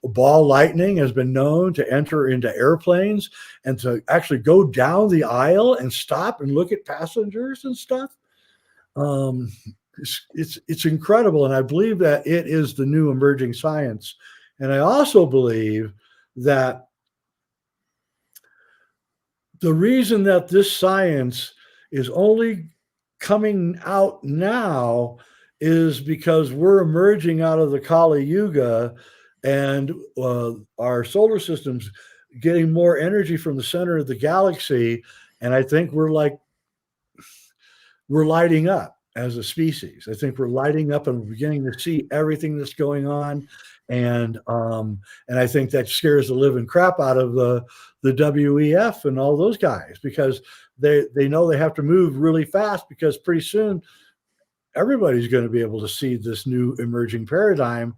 ball lightning has been known to enter into airplanes and to actually go down the aisle and stop and look at passengers and stuff. It's incredible. And I believe that it is the new emerging science. And I also believe that the reason that this science is only coming out now is because we're emerging out of the Kali Yuga, and our solar system's getting more energy from the center of the galaxy. And I think we're lighting up as a species. I think we're lighting up and we're beginning to see everything that's going on. And I think that scares the living crap out of the WEF and all those guys, because they know they have to move really fast, because pretty soon everybody's going to be able to see this new emerging paradigm,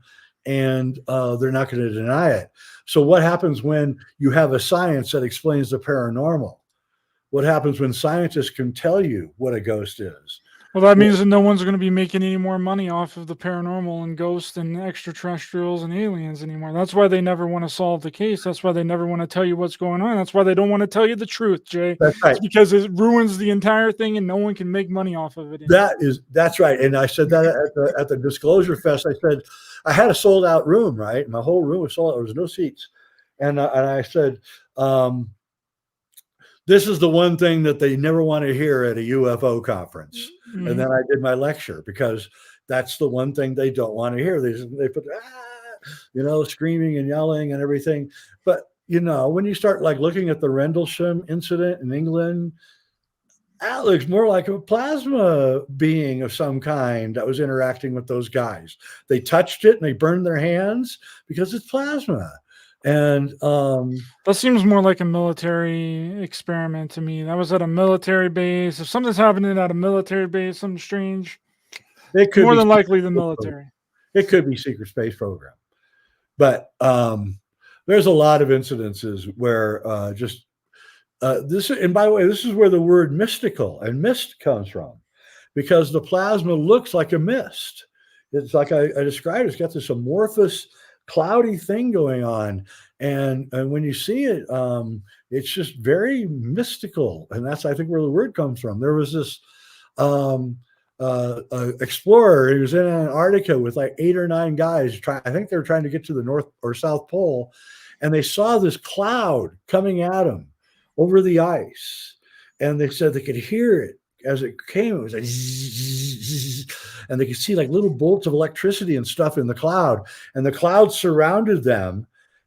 and they're not going to deny it. So what happens when you have a science that explains the paranormal? What happens when scientists can tell you what a ghost is? Well, that means that no one's going to be making any more money off of the paranormal and ghosts and extraterrestrials and aliens anymore. That's why they never want to solve the case. That's why they never want to tell you what's going on. That's why they don't want to tell you the truth, Jay. That's right. It's because it ruins the entire thing and no one can make money off of it anymore. That's right. And I said that at the Disclosure Fest. I said, I had a sold out room, right? My whole room was sold out. There was no seats. And I said, this is the one thing that they never want to hear at a UFO conference. Mm-hmm. And then I did my lecture, because that's the one thing they don't want to hear. They put, screaming and yelling and everything. But, when you start looking at the Rendlesham incident in England, that looks more like a plasma being of some kind that was interacting with those guys. They touched it and they burned their hands because it's plasma. And that seems more like a military experiment to me. That was at a military base. If something's happening at a military base, something strange, it could more than likely the military. It could be secret space program. But there's a lot of incidences where this, and by the way, this is where the word mystical and mist comes from, because the plasma looks like a mist. It's like I described, it's got this amorphous, cloudy thing going on, and when you see it, it's just very mystical, and that's, I think, where the word comes from. There was this explorer. He was in Antarctica with 8 or 9 guys. I think they were trying to get to the North or South Pole, and they saw this cloud coming at them over the ice, and they said they could hear it as it came. It was like zzz, and they could see little bolts of electricity and stuff in the cloud, and the cloud surrounded them,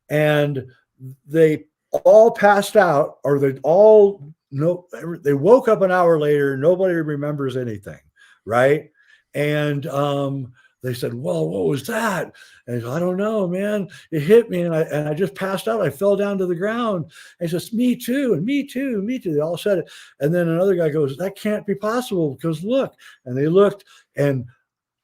and they all passed out, or they woke up an hour later. Nobody remembers anything, right? And they said, well, what was that? And he said, I don't know, man. It hit me, and I just passed out. I fell down to the ground. And he says, me too, and me too, me too. They all said it. And then another guy goes, that can't be possible, because look. And they looked, and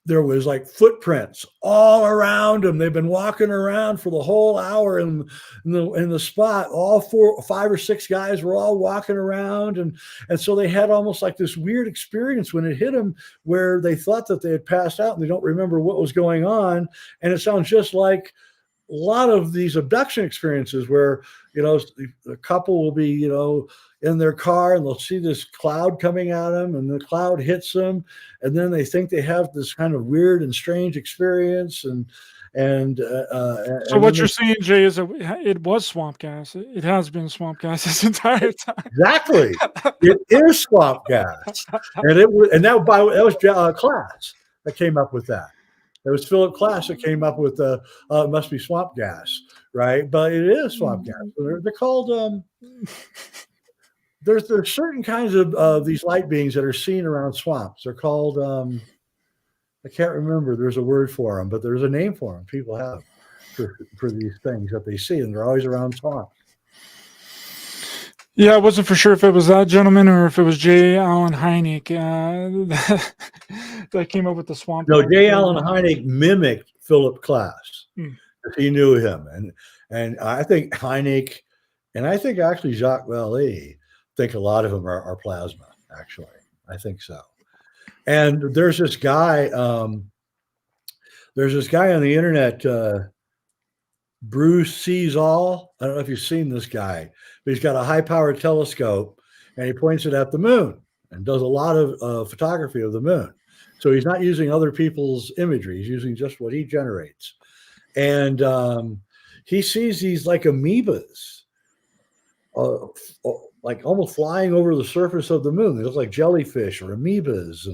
there was footprints all around them. They've been walking around for the whole hour in the spot. All 4, 5 or 6 guys were all walking around. And so they had almost this weird experience when it hit them, where they thought that they had passed out and they don't remember what was going on. And it sounds just like lot of these abduction experiences where, the couple will be, in their car and they'll see this cloud coming at them and the cloud hits them. And then they think they have this kind of weird and strange experience. So what you're saying, Jay, is that it was swamp gas. It has been swamp gas this entire time. Exactly. It is swamp gas. And that was Class that came up with that. It was Philip Class that came up with it must be swamp gas, right? But it is swamp gas. They're called there's certain kinds of these light beings that are seen around swamps. They're called I can't remember. There's a word for them, but there's a name for them. People have for these things that they see, and they're always around swamps. Yeah, I wasn't for sure if it was that gentleman or if it was J. Allen Hynek that came up with the swamp. No, J. Allen Hynek mimicked Philip Class. He knew him, and I think Hynek, and I think actually Jacques Vallée, think a lot of them are plasma. Actually, I think so. And there's this guy on the internet, Bruce Sees All. I don't know if you've seen this guy, but he's got a high-powered telescope and he points it at the moon and does a lot of photography of the moon. So he's not using other people's imagery. He's using just what he generates. And he sees these like amoebas, like almost flying over the surface of the moon. They look like jellyfish or amoebas.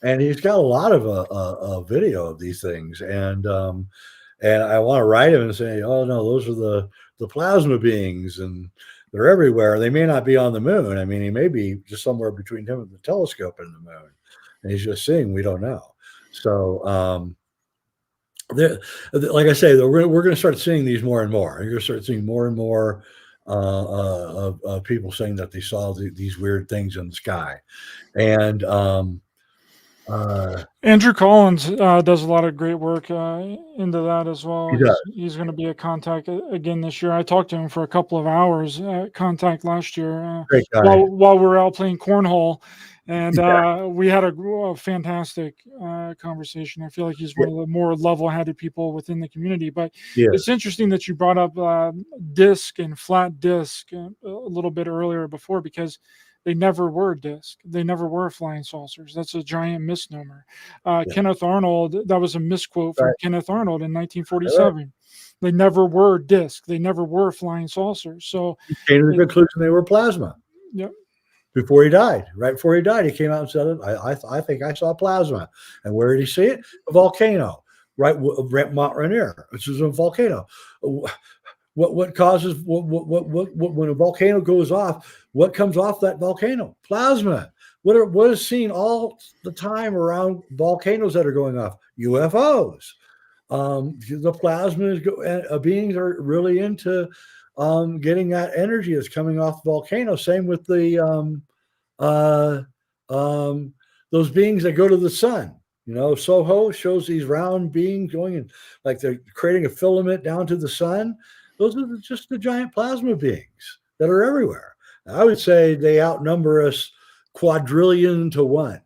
And he's got a lot of video of these things. And I want to write him and say, oh, no, those are the plasma beings, and they're everywhere. They may not be on the moon. I mean, he may be just somewhere between him and the telescope and the moon. And he's just seeing, we don't know. So, like I say, we're going to start seeing these more and more. You're going to start seeing more and more of people saying that they saw these weird things in the sky. And Andrew Collins does a lot of great work into that as well. He's going to be at Contact again this year. I talked to him for a couple of hours at Contact last year while we were out playing cornhole, and we had a fantastic conversation. I feel like he's one of the more level-headed people within the community. But it's interesting that you brought up disc and flat disc a little bit earlier before, because they never were disc. They never were flying saucers. That's a giant misnomer. Kenneth Arnold, that was a misquote from Kenneth Arnold in 1947. Right. They never were disc. They never were flying saucers. So he came to the conclusion they were plasma. Yep. Before he died, right before he died, he came out and said it. I think I saw plasma. And where did he see it? A volcano, right? Mont Rainier, which is a volcano. What causes when a volcano goes off? What comes off that volcano? Plasma. What is seen all the time around volcanoes that are going off? UFOs. The plasma beings are really into getting that energy that's coming off the volcano. Same with the those beings that go to the sun. Soho shows these round beings going and like they're creating a filament down to the sun. Those are just the giant plasma beings that are everywhere. I would say they outnumber us quadrillion to 1.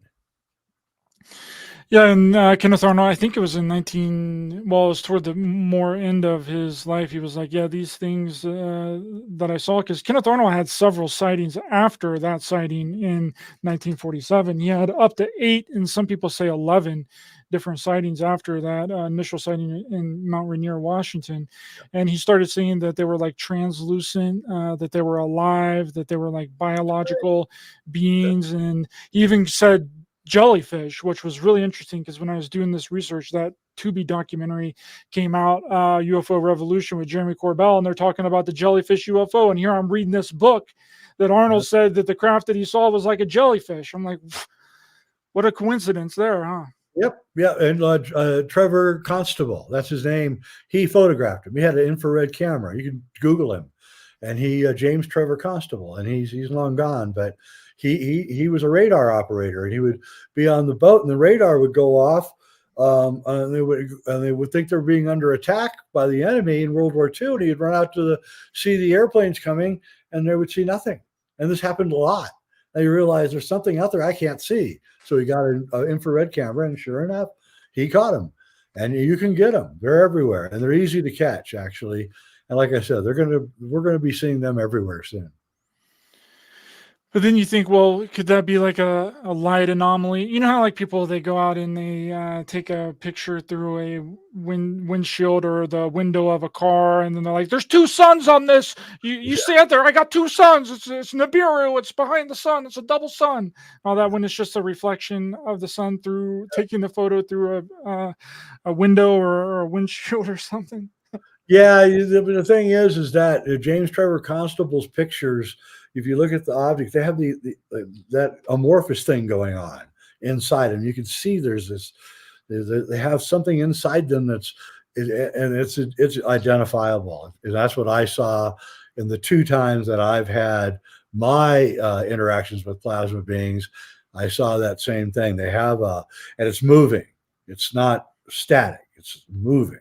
Yeah, and Kenneth Arnold, I think it was in it was toward the more end of his life. He was like, yeah, these things that I saw, because Kenneth Arnold had several sightings after that sighting in 1947. He had up to 8, and some people say 11 different sightings after that initial sighting in Mount Rainier, Washington. And he started seeing that they were like translucent, that they were alive, that they were like biological beings. And he even said jellyfish, which was really interesting, because when I was doing this research, that Tubi documentary came out, UFO Revolution with Jeremy Corbell, and they're talking about the jellyfish UFO. And here I'm reading this book that Arnold said that the craft that he saw was like a jellyfish. I'm like, what a coincidence there, huh? Yep. Yeah. And Trevor Constable, that's his name. He photographed him. He had an infrared camera. You can Google him. And James Trevor Constable, and he's long gone, but he was a radar operator, and he would be on the boat, and the radar would go off, and they would think they're being under attack by the enemy in World War II, and he'd run out to see the airplanes coming, and they would see nothing. And this happened a lot. And you realize there's something out there I can't see. So he got an infrared camera, and sure enough, he caught him. and you can get them. They're everywhere, and they're easy to catch, actually. And like I said, we're going to be seeing them everywhere soon. But then you think, well, could that be like a light anomaly? You know how like people, they go out and they take a picture through a windshield or the window of a car, and then they're like, "There's two suns on this. You see it there? I got two suns. It's Nibiru. It's behind the sun. It's a double sun." All that when it's just a reflection of the sun through taking the photo through a window or a windshield or something. Yeah, the thing is that James Trevor Constable's pictures, if you look at the object, they have that amorphous thing going on inside them. You can see there's this, they have something inside them and it's identifiable. And that's what I saw in the 2 times that I've had my interactions with plasma beings. I saw that same thing. They have and it's moving. It's not static. It's moving.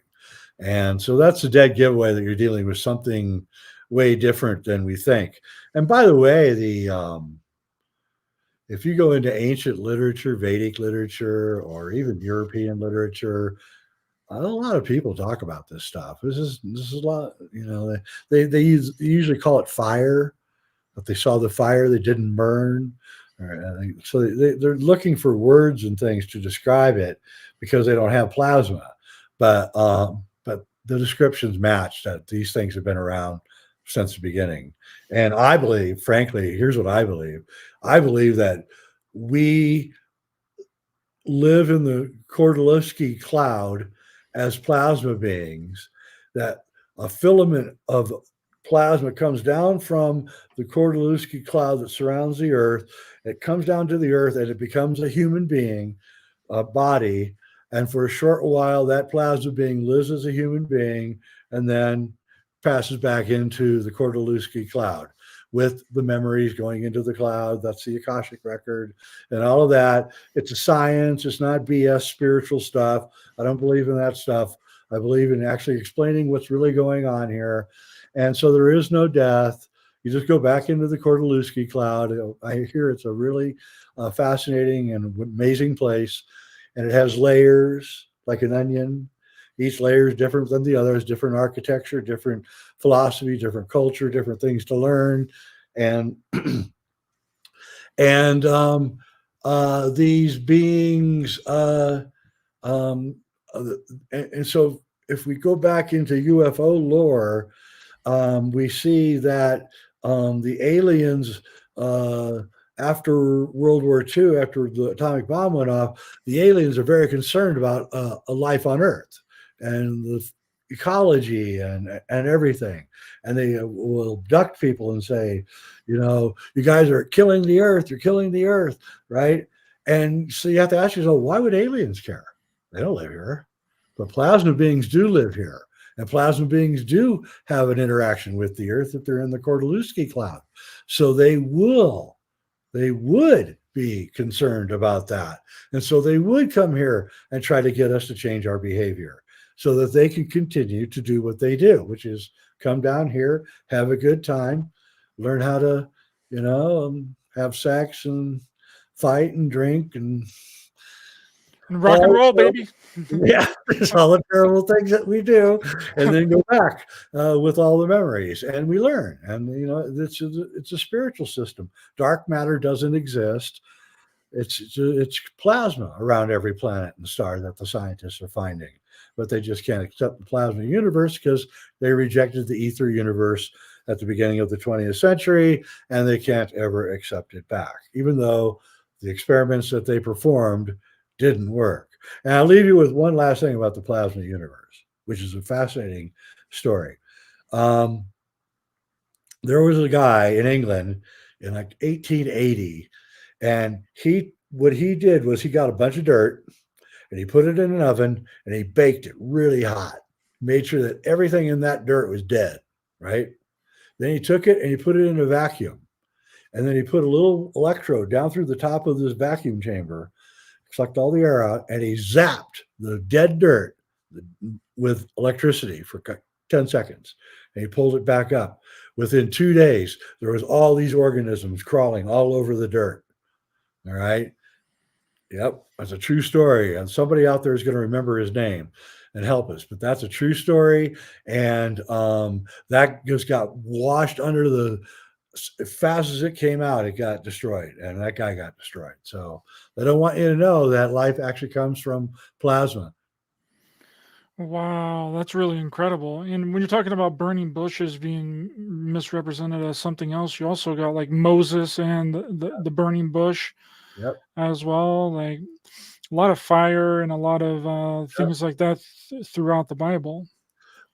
And so that's a dead giveaway that you're dealing with something way different than we think. And by the way, if you go into ancient literature, Vedic literature, or even European literature, a lot of people talk about this stuff. This is a lot. They usually call it fire. If they saw the fire, they didn't burn. So they're looking for words and things to describe it because they don't have plasma. But the descriptions match that these things have been around since the beginning. And I believe, frankly, here's what I believe. I believe that we live in the Kordylewski cloud as plasma beings, that a filament of plasma comes down from the Kordylewski cloud that surrounds the earth. It comes down to the earth and it becomes a human being, a body. And for a short while, that plasma being lives as a human being and then passes back into the Kordylewski cloud with the memories going into the cloud. That's the Akashic record and all of that. It's a science. It's not BS spiritual stuff. I don't believe in that stuff. I believe in actually explaining what's really going on here. And so there is no death. You just go back into the Kordylewski cloud. I hear it's a really fascinating and amazing place. And it has layers like an onion. Each layer is different than the others, different architecture, different philosophy, different culture, different things to learn. And these beings, and so if we go back into UFO lore, we see that the aliens, after World War II, after the atomic bomb went off, the aliens are very concerned about a life on Earth and the ecology and everything. And they will abduct people and say, you guys are killing the Earth. You're killing the Earth, right? And so you have to ask yourself, why would aliens care? They don't live here. But plasma beings do live here. And plasma beings do have an interaction with the Earth if they're in the Kordylewski cloud. So they would be concerned about that. And so they would come here and try to get us to change our behavior so that they can continue to do what they do, which is come down here, have a good time, learn how to, have sex and fight and drink and rock and roll, baby. Yeah, it's all the terrible things that we do, and then go back with all the memories, and we learn. And it's a spiritual system. Dark matter doesn't exist. It's plasma around every planet and star that the scientists are finding, but they just can't accept the plasma universe because they rejected the ether universe at the beginning of the 20th century, and they can't ever accept it back, even though the experiments that they performed didn't work. And I'll leave you with one last thing about the plasma universe, which is a fascinating story. There was a guy in England in like 1880, and what he did was he got a bunch of dirt and he put it in an oven and he baked it really hot, made sure that everything in that dirt was dead, right? Then he took it and he put it in a vacuum. And then he put a little electrode down through the top of this vacuum chamber, sucked all the air out, and he zapped the dead dirt with electricity for 10 seconds. And he pulled it back up. Within 2 days, there was all these organisms crawling all over the dirt. All right. Yep, that's a true story, and somebody out there is going to remember his name and help us. But that's a true story, and that just got washed under the as fast as it came out. It got destroyed, and that guy got destroyed. So they don't want you to know that life actually comes from plasma. Wow, that's really incredible. And when you're talking about burning bushes being misrepresented as something else, you also got like Moses and the burning bush Yep. as well. Like a lot of fire and a lot of Yep. things like that throughout the Bible.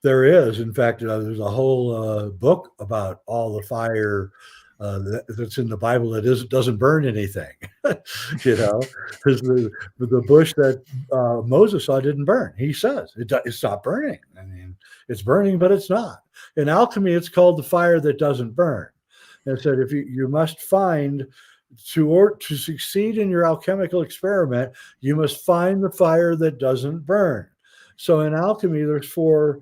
There is, in fact, there's a whole book about all the fire that's in the Bible that doesn't burn anything. You know, because the bush that Moses saw didn't burn. He says it's not burning. I mean, it's burning, but it's not. In alchemy, it's called the fire that doesn't burn. And it said if you must find to succeed in your alchemical experiment, you must find the fire that doesn't burn. So in alchemy, there's four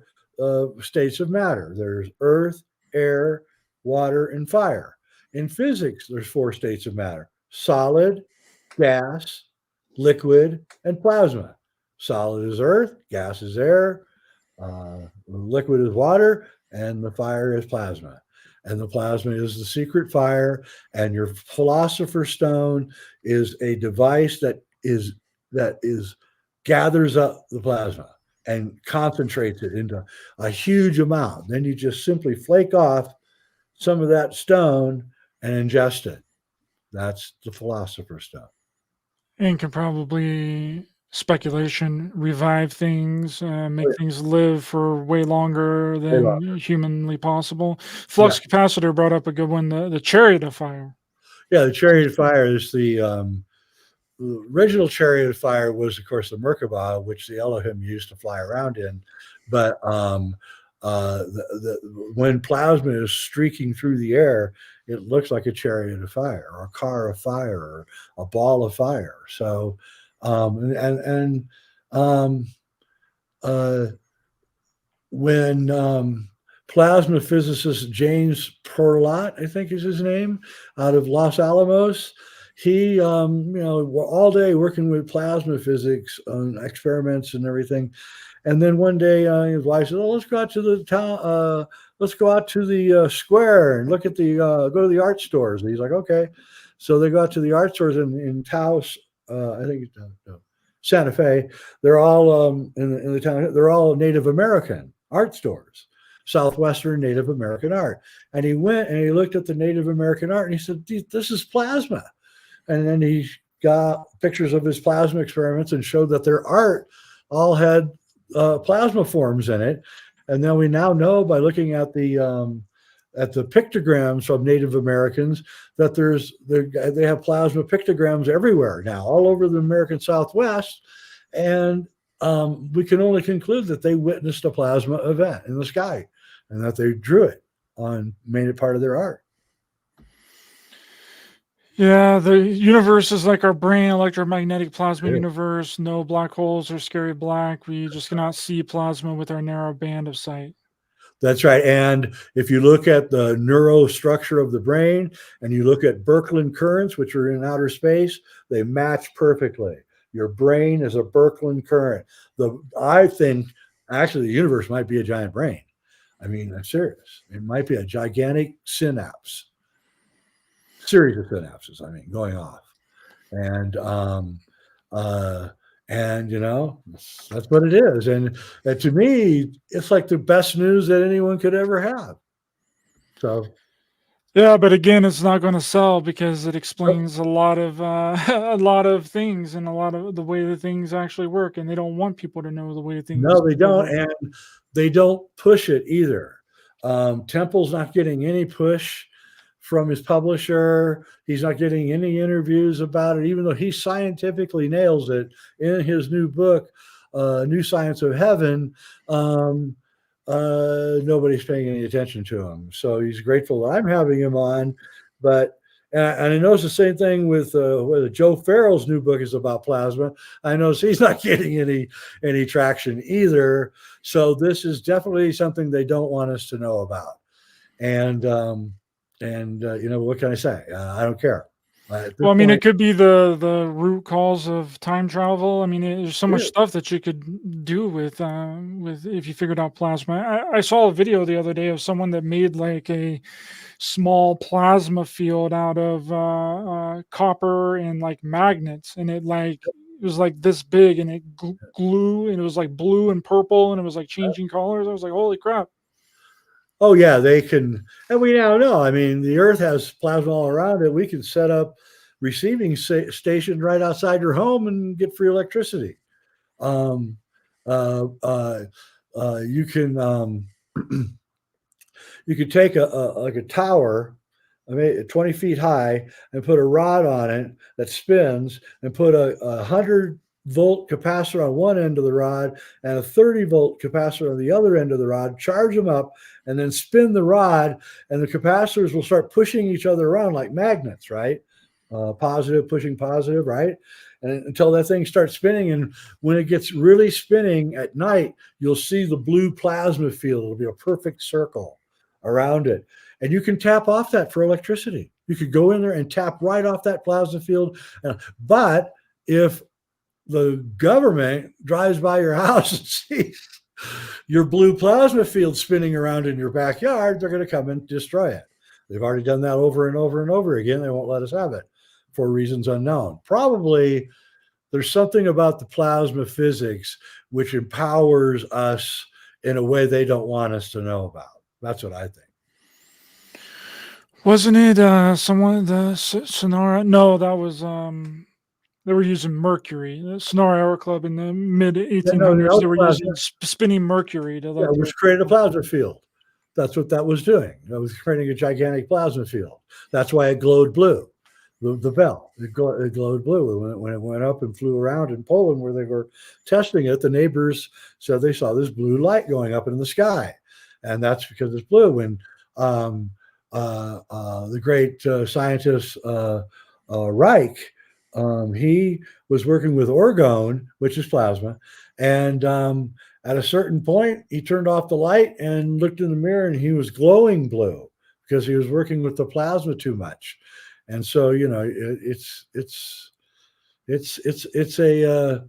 states of matter. There's earth, air, water, and fire. In physics, there's four states of matter: solid, gas, liquid, and plasma. Solid is earth, gas is air, liquid is water, and the fire is plasma. And the plasma is the secret fire, and your philosopher's stone is a device that is gathers up the plasma and concentrates it into a huge amount. Then you just simply flake off some of that stone and ingest it. That's the philosopher's stone. And can probably speculation revive things, make things live for way longer Way longer. than humanly possible. Yeah. Flux capacitor brought up a good one, the chariot of fire. Yeah, the chariot of fire is the original chariot of fire was, of course, the Merkabah, which the Elohim used to fly around in. But when plasma is streaking through the air, it looks like a chariot of fire or a car of fire or a ball of fire. So, when plasma physicist James Perlot, I think is his name, out of Los Alamos, he all day working with plasma physics on experiments and everything. And then one day his wife said, "Oh, let's go out to the town. Let's go out to the square and look at the go to the art stores." And he's like, "Okay." So they go out to the art stores in Taos, I think Santa Fe. They're all in the town. They're all Native American art stores, Southwestern Native American art. And he went and he looked at the Native American art and he said, "This is plasma." And then he got pictures of his plasma experiments and showed that their art all had plasma forms in it. And then we now know by looking at the pictograms from Native Americans that they have plasma pictograms everywhere now, all over the American Southwest. And we can only conclude that they witnessed a plasma event in the sky and that they drew it on, made it part of their art. Yeah, the universe is like our brain, electromagnetic plasma universe. No black holes or scary black. We just cannot see plasma with our narrow band of sight. That's right. And if you look at the neurostructure of the brain and you look at Birkeland currents, which are in outer space, they match perfectly. Your brain is a Birkeland current. I think actually the universe might be a giant brain. I mean, I'm serious. It might be a gigantic synapse. Series of synapses, I mean, going off. And that's what it is. And to me, it's like the best news that anyone could ever have. So yeah, but again, it's not going to sell because it explains a lot of things and a lot of the way that things actually work, and they don't want people to know the way things. No, they don't, and they don't push it either. Temple's not getting any push from his publisher. He's not getting any interviews about it, even though he scientifically nails it in his new book, New Science of Heaven. Nobody's paying any attention to him. So he's grateful that I'm having him on. But and I notice the same thing with Joe Farrell's new book is about plasma. I notice he's not getting any traction either. So this is definitely something they don't want us to know about. And what can I say? I don't care. At this Well, I mean, point, it could be the root cause of time travel. I mean, there's so much yeah, stuff that you could do with if you figured out plasma. I saw a video the other day of someone that made like a small plasma field out of copper and like magnets, and it was like this big, and it glue, and it was like blue and purple, and it was like changing colors. I was like, holy crap! oh yeah, they can, and we now know. I mean, the Earth has plasma all around it. We can set up receiving stations right outside your home and get free electricity. Um, uh, uh, you can you could take a tower, I mean, 20 feet high, and put a rod on it that spins, and put a 100-volt capacitor on one end of the rod and a 30-volt capacitor on the other end of the rod, charge them up, and then spin the rod, and the capacitors will start pushing each other around like magnets, right? Positive pushing positive, right? And until that thing starts spinning. And when it gets really spinning at night, you'll see the blue plasma field. It'll be a perfect circle around it. And you can tap off that for electricity. You could go in there and tap right off that plasma field. But if the government drives by your house and sees your blue plasma field spinning around in your backyard, they're going to come and destroy it. They've already done that over and over and over again. They won't let us have it for reasons unknown. Probably there's something about the plasma physics which empowers us in a way they don't want us to know about. That's what I think. Wasn't it someone the Sonora? No, that was they were using mercury. The Sonora Aero Club in the mid Yeah, no, 1800s. They were using spinning mercury to yeah, let which created a plasma field. That's what that was doing. It was creating a gigantic plasma field. That's why it glowed blue. The bell, it glowed blue when it went up and flew around in Poland where they were testing it. The neighbors said they saw this blue light going up in the sky, and that's because it's blue. When the great scientist Reich, he was working with orgone, which is plasma, and at a certain point, he turned off the light and looked in the mirror, and he was glowing blue because he was working with the plasma too much. And so, you know, it's a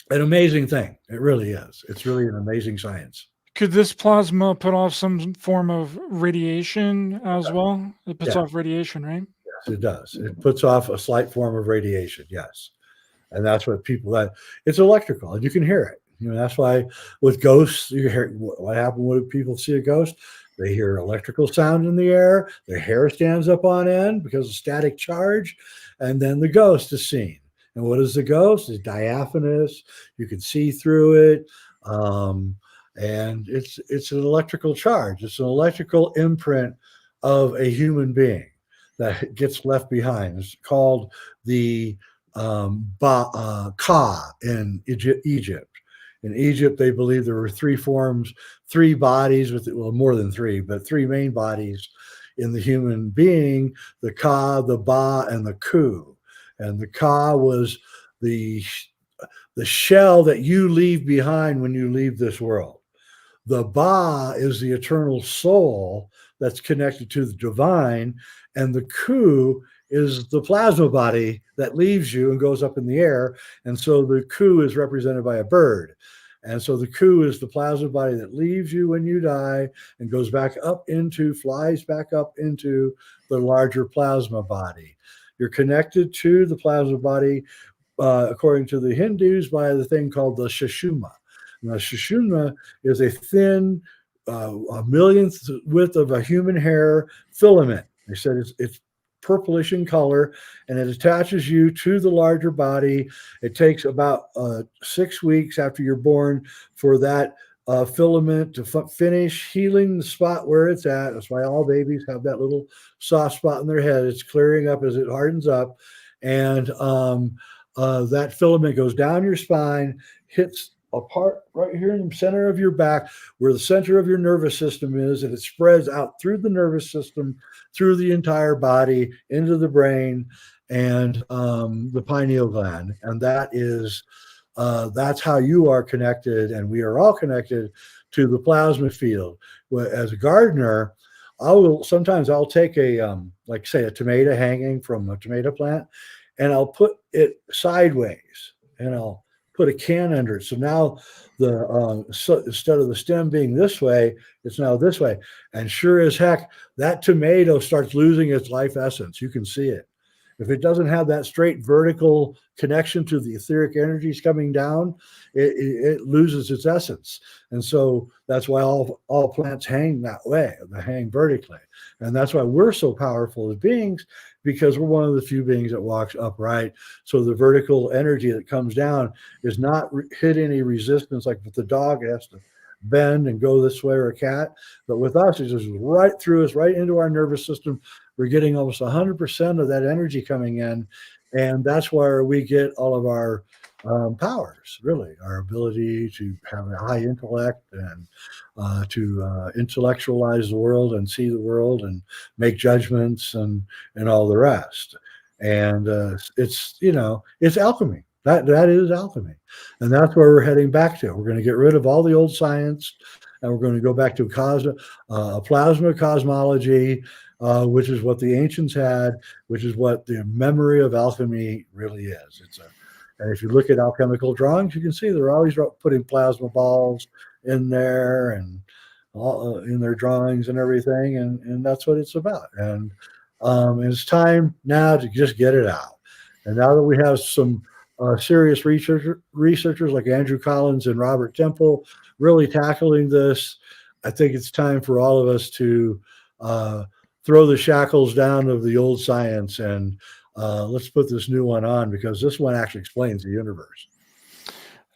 an amazing thing. It really is. It's really an amazing science. Could this plasma put off some form of radiation as well? It puts Yeah, off radiation, right? yes, it does. It puts off a slight form of radiation. Yes, and that's what people that it's electrical, and you can hear it. You know, that's why with ghosts, you hear what happened when people see a ghost. They hear electrical sound in the air. Their hair stands up on end because of static charge, and then the ghost is seen. And what is the ghost? It's diaphanous. You can see through it, and it's an electrical charge. It's an electrical imprint of a human being that gets left behind. It's called the Ka in Egypt. In Egypt, they believe there were three bodies with, well, more than three, but three main bodies in the human being: the Ka, the Ba, and the Ku. And the Ka was the shell that you leave behind when you leave this world. The Ba is the eternal soul that's connected to the divine, and the Ku is the plasma body that leaves you and goes up in the air. And so the Ku is represented by a bird. And so the Ku is the plasma body that leaves you when you die and goes back up flies back up into the larger plasma body. You're connected to the plasma body, according to the Hindus, by the thing called the Sushumna. Now, Sushumna is a thin, a millionth width of a human hair filament. They said it's purplish in color, and it attaches you to the larger body. It takes about 6 weeks after you're born for that filament to finish healing the spot where it's at. That's why all babies have that little soft spot in their head. It's clearing up as it hardens up, and that filament goes down your spine, hits a part right here in the center of your back where the center of your nervous system is, and it spreads out through the nervous system, through the entire body, into the brain and the pineal gland. And that is that's how you are connected, and we are all connected to the plasma field. As a gardener, sometimes I'll take like say a tomato hanging from a tomato plant, and I'll put it sideways, and I'll put a can under it. So now instead of the stem being this way, it's now this way. And sure as heck, that tomato starts losing its life essence. You can see it. If it doesn't have that straight vertical connection to the etheric energies coming down, it loses its essence. And so that's why all plants hang that way. They hang vertically. And that's why we're so powerful as beings, because we're one of the few beings that walks upright. So the vertical energy that comes down is not hit any resistance. Like with the dog, it has to bend and go this way, or a cat. But with us, it just right through us, right into our nervous system. We're getting almost 100% of that energy coming in. And that's where we get all of our powers, really, our ability to have a high intellect and to intellectualize the world and see the world and make judgments and all the rest. And it's alchemy. That is alchemy. And that's where we're heading back to. We're going to get rid of all the old science, and we're going to go back to a plasma cosmology, which is what the ancients had, which is what the memory of alchemy really is. And if you look at alchemical drawings, you can see they're always putting plasma balls in there and all, in their drawings and everything. And that's what it's about. And it's time now to just get it out. And now that we have some serious researchers like Andrew Collins and Robert Temple really tackling this, I think it's time for all of us to throw the shackles down of the old science and let's put this new one on, because this one actually explains the universe.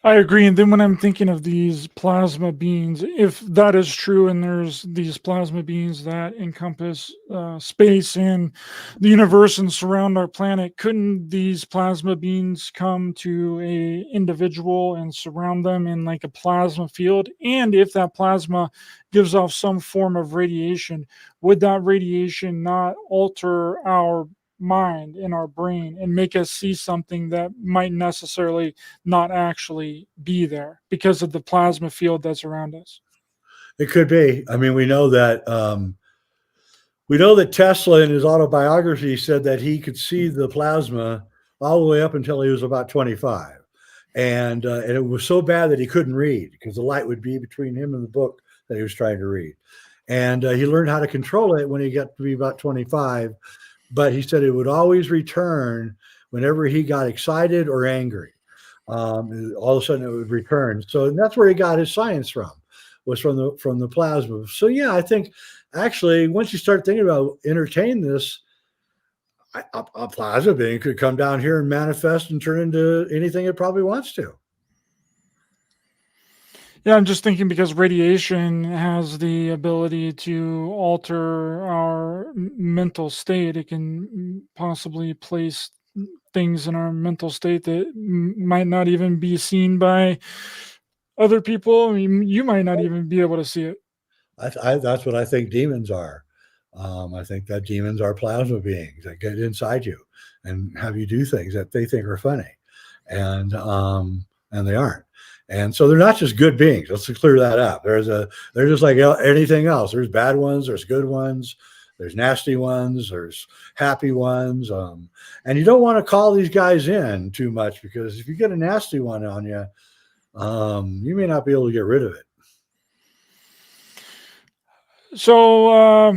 I agree. And then when I'm thinking of these plasma beings, if that is true, and there's these plasma beings that encompass space and the universe and surround our planet, couldn't these plasma beings come to a individual and surround them in like a plasma field? And if that plasma gives off some form of radiation, would that radiation not alter our mind in our brain and make us see something that might necessarily not actually be there because of the plasma field that's around us? It could be. I mean, we know that Tesla in his autobiography said that he could see the plasma all the way up until he was about 25. And it was so bad that he couldn't read because the light would be between him and the book that he was trying to read. And he learned how to control it when he got to be about 25. But he said it would always return whenever he got excited or angry. All of a sudden it would return. So that's where he got his science from, was from the plasma. So yeah, I think actually once you start thinking about entertain this, a plasma being could come down here and manifest and turn into anything it probably wants to. Yeah, I'm just thinking because radiation has the ability to alter our mental state. It can possibly place things in our mental state that might not even be seen by other people. I mean, you might not even be able to see it. That's what I think demons are. I think that demons are plasma beings that get inside you and have you do things that they think are funny, and they aren't. And so they're not just good beings. Let's clear that up. They're just like anything else. There's bad ones, there's good ones, there's nasty ones, there's happy ones. And you don't want to call these guys in too much, because if you get a nasty one on you, you may not be able to get rid of it. So,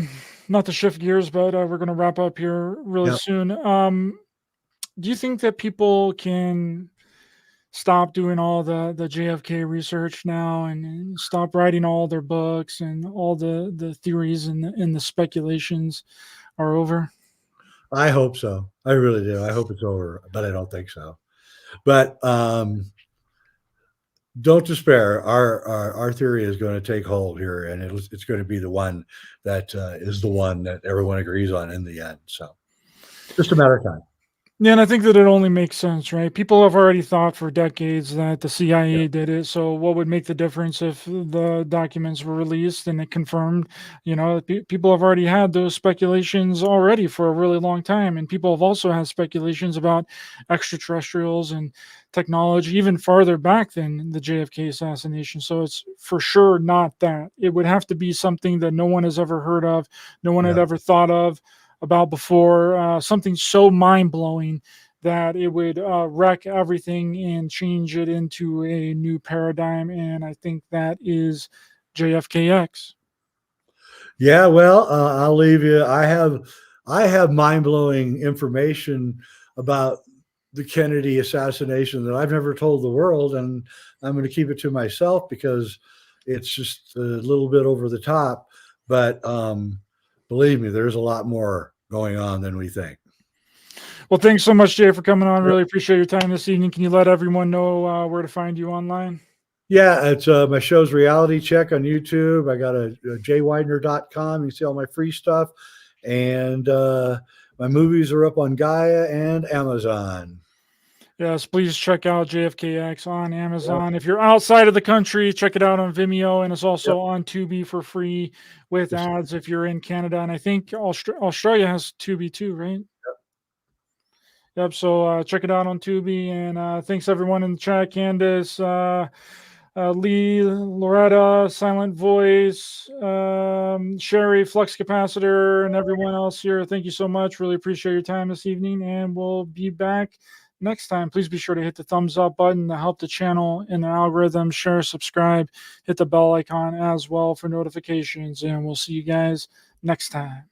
not to shift gears, but we're going to wrap up here really soon. Do you think that people can stop doing all the JFK research now and stop writing all their books and all the theories and the speculations are over? I hope so. I really do. I hope it's over, but I don't think so. But don't despair. Our theory is going to take hold here, and it's going to be the one that is the one that everyone agrees on in the end. So just a matter of time. Yeah, and I think that it only makes sense, right? People have already thought for decades that the CIA did it. So what would make the difference if the documents were released and it confirmed? People have already had those speculations already for a really long time, and people have also had speculations about extraterrestrials and technology even farther back than the JFK assassination. So it's for sure not that. It would have to be something that no one has ever heard of, no one had Yeah. ever thought of about before, something so mind blowing that it would wreck everything and change it into a new paradigm. And I think that is JFKX. Yeah, well, I'll leave you. I have mind-blowing information about the Kennedy assassination that I've never told the world, and I'm going to keep it to myself because it's just a little bit over the top. But believe me, there's a lot more going on than we think. Well, thanks so much, Jay, for coming on. Yep. Really appreciate your time this evening. Can you let everyone know where to find you online? Yeah, it's my show's Reality Check on YouTube. I got a jweidner.com. You can see all my free stuff. And my movies are up on Gaia and Amazon. Yes, please check out JFKX on Amazon. If you're outside of the country, check it out on Vimeo, and it's also Yep. on Tubi for free with Yes. ads if you're in Canada. And I think Australia has Tubi too, right? Yep. So check it out on Tubi. And thanks everyone in the chat: Candace, Lee, Loretta, Silent Voice, Sherry, Flux Capacitor, and everyone else here. Thank you so much. Really appreciate your time this evening, and we'll be back next time. Please be sure to hit the thumbs up button to help the channel in the algorithm. Share, subscribe, hit the bell icon as well for notifications, and we'll see you guys next time.